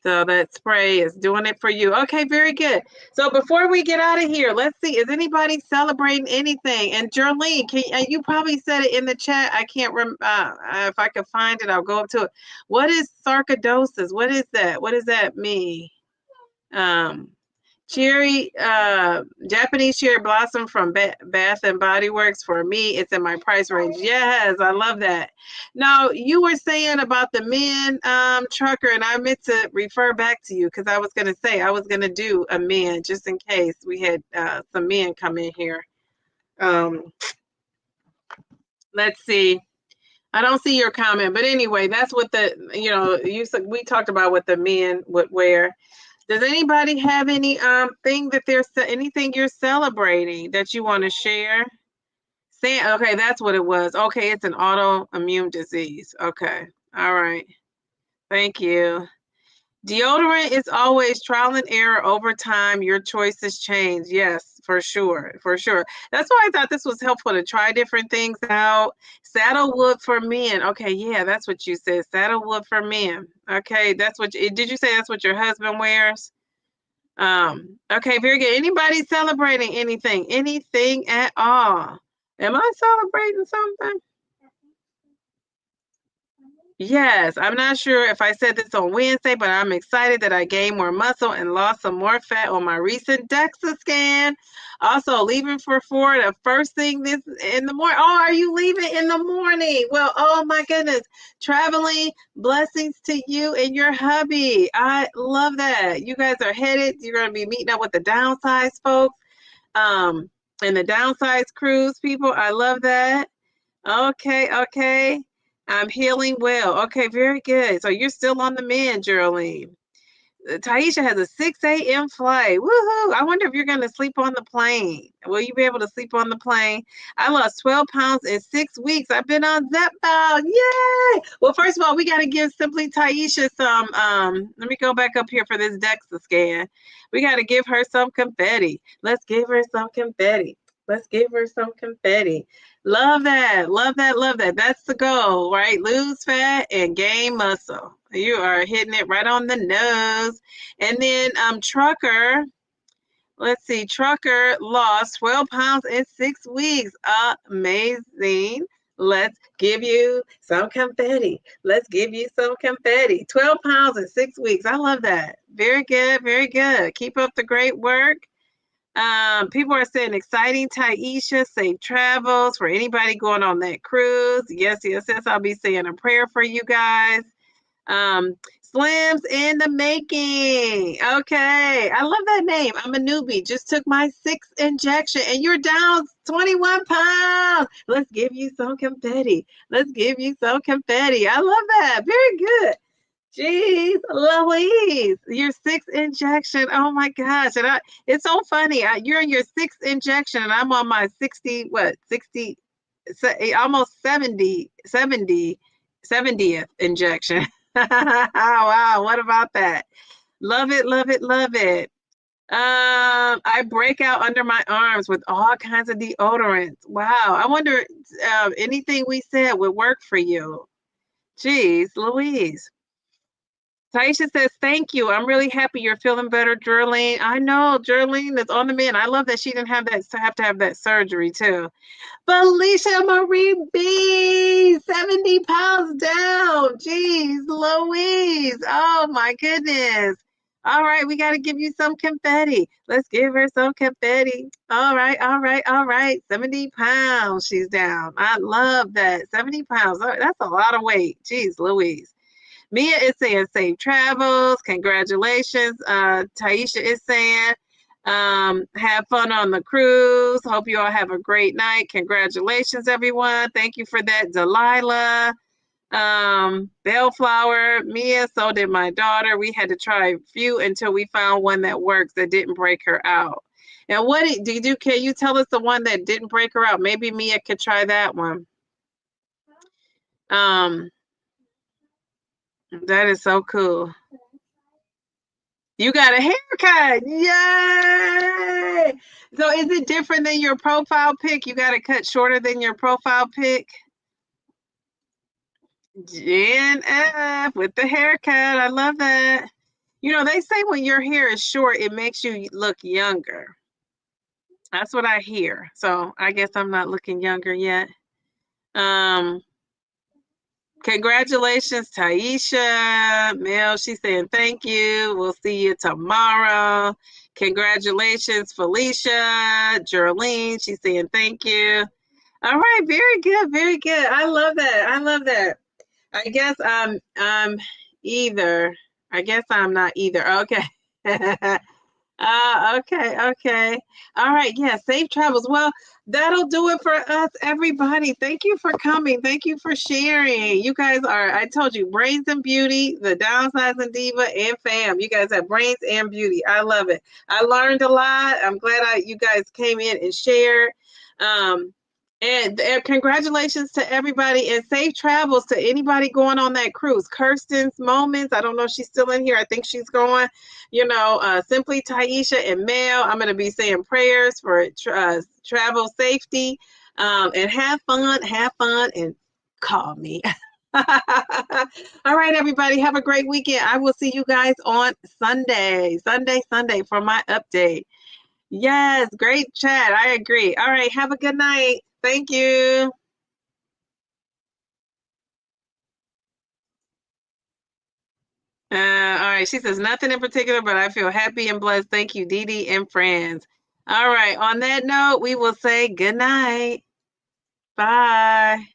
So that spray is doing it for you. Okay, very good. So before we get out of here, let's see. Is anybody celebrating anything? And Jerlene, you probably said it in the chat. I can't remember if I can find it. I'll go up to it. What is sarcoidosis? What is that? What does that mean? Cherry, Japanese cherry blossom from Bath and Body Works. For me, it's in my price range. Yes, I love that. Now, you were saying about the men trucker, and I meant to refer back to you because I was going to say I was going to do a men just in case we had some men come in here. Let's see. I don't see your comment, but anyway, that's what we talked about what the men would wear. Does anybody have any thing that anything you're celebrating that you want to share? Okay, that's what it was. Okay, it's an autoimmune disease. Okay. All right. Thank you. Deodorant is always trial and error over time. Your choices change. Yes, for sure. For sure. That's why I thought this was helpful to try different things out. Saddlewood for men. Okay, yeah, that's what you said. Saddlewood for men. Okay, did you say that's what your husband wears? Okay, very good. Anybody celebrating anything? Anything at all? Am I celebrating something? Yes, I'm not sure if I said this on Wednesday, but I'm excited that I gained more muscle and lost some more fat on my recent DEXA scan. Also, leaving for Florida first thing this in the morning. Oh, are you leaving in the morning? Well, oh my goodness. Traveling, blessings to you and your hubby. I love that. You guys are headed. You're going to be meeting up with the Downsize folks and the Downsize cruise people. I love that. Okay. I'm healing well. Okay, very good. So you're still on the mend, Geraldine. Taisha has a 6 a.m. flight. Woohoo! I wonder if you're going to sleep on the plane. Will you be able to sleep on the plane? I lost 12 pounds in 6 weeks. I've been on Zepbound. Yay! Well, first of all, we got to give Simply Taisha some, let me go back up here for this DEXA scan. We got to give her some confetti. Let's give her some confetti. Let's give her some confetti. Love that. Love that. Love that. That's the goal, right? Lose fat and gain muscle. You are hitting it right on the nose. And then Trucker, let's see, Trucker lost 12 pounds in 6 weeks. Amazing. Let's give you some confetti. Let's give you some confetti. 12 pounds in 6 weeks. I love that. Very good. Very good. Keep up the great work. People are saying exciting Taisha, safe travels for anybody going on that cruise. Yes. I'll be saying a prayer for you guys. Slims in the making. Okay. I love that name. I'm a newbie. Just took my 6th injection and you're down 21 pounds. Let's give you some confetti. Let's give you some confetti. I love that. Very good. Jeez, Louise, your 6th injection. Oh my gosh. And it's so funny. You're in your 6th injection and I'm on my 60th injection. Wow, what about that? Love it. I break out under my arms with all kinds of deodorants. Wow. I wonder anything we said would work for you. Jeez, Louise. Taisha says, thank you. I'm really happy you're feeling better, Jerlene. I know, Jerlene is on the mend. I love that she didn't have to have that surgery, too. Felicia Marie B, 70 pounds down. Jeez, Louise. Oh, my goodness. All right, we got to give you some confetti. Let's give her some confetti. All right. 70 pounds she's down. I love that. 70 pounds. That's a lot of weight. Jeez, Louise. Mia is saying safe travels. Congratulations. Taisha is saying have fun on the cruise. Hope you all have a great night. Congratulations, everyone. Thank you for that, Delilah. Bellflower, Mia, so did my daughter. We had to try a few until we found one that works that didn't break her out. And what did you, can you tell us the one that didn't break her out? Maybe Mia could try that one. That is so cool. You got a haircut. Yay! So is it different than your profile pic? You got to cut shorter than your profile pic? Jen F with the haircut. I love that. You know, they say when your hair is short, it makes you look younger. That's what I hear. So I guess I'm not looking younger yet. Um, Congratulations, Taisha. Mel, she's saying thank you. We'll see you tomorrow. Congratulations, Felicia. Geraldine, she's saying thank you. All right, very good, very good. I love that. I love that. I guess I'm either. I guess I'm not either. Okay. Okay, okay. All right, yeah, safe travels. Well, that'll do it for us, everybody. Thank you for coming. Thank you for sharing. You guys are, I told you, brains and beauty, the downsizing diva and fam. You guys have brains and beauty. I love it. I learned a lot. I'm glad you guys came in and shared. Um, and congratulations to everybody and safe travels to anybody going on that cruise. Kirsten's Moments. I don't know if she's still in here. I think she's going. Simply Taisha and Mel. I'm going to be saying prayers for travel safety, and have fun, and call me. All right, everybody. Have a great weekend. I will see you guys on Sunday for my update. Yes, great chat. I agree. All right. Have a good night. Thank you. All right. She says nothing in particular, but I feel happy and blessed. Thank you, Dee Dee and friends. All right. On that note, we will say good night. Bye.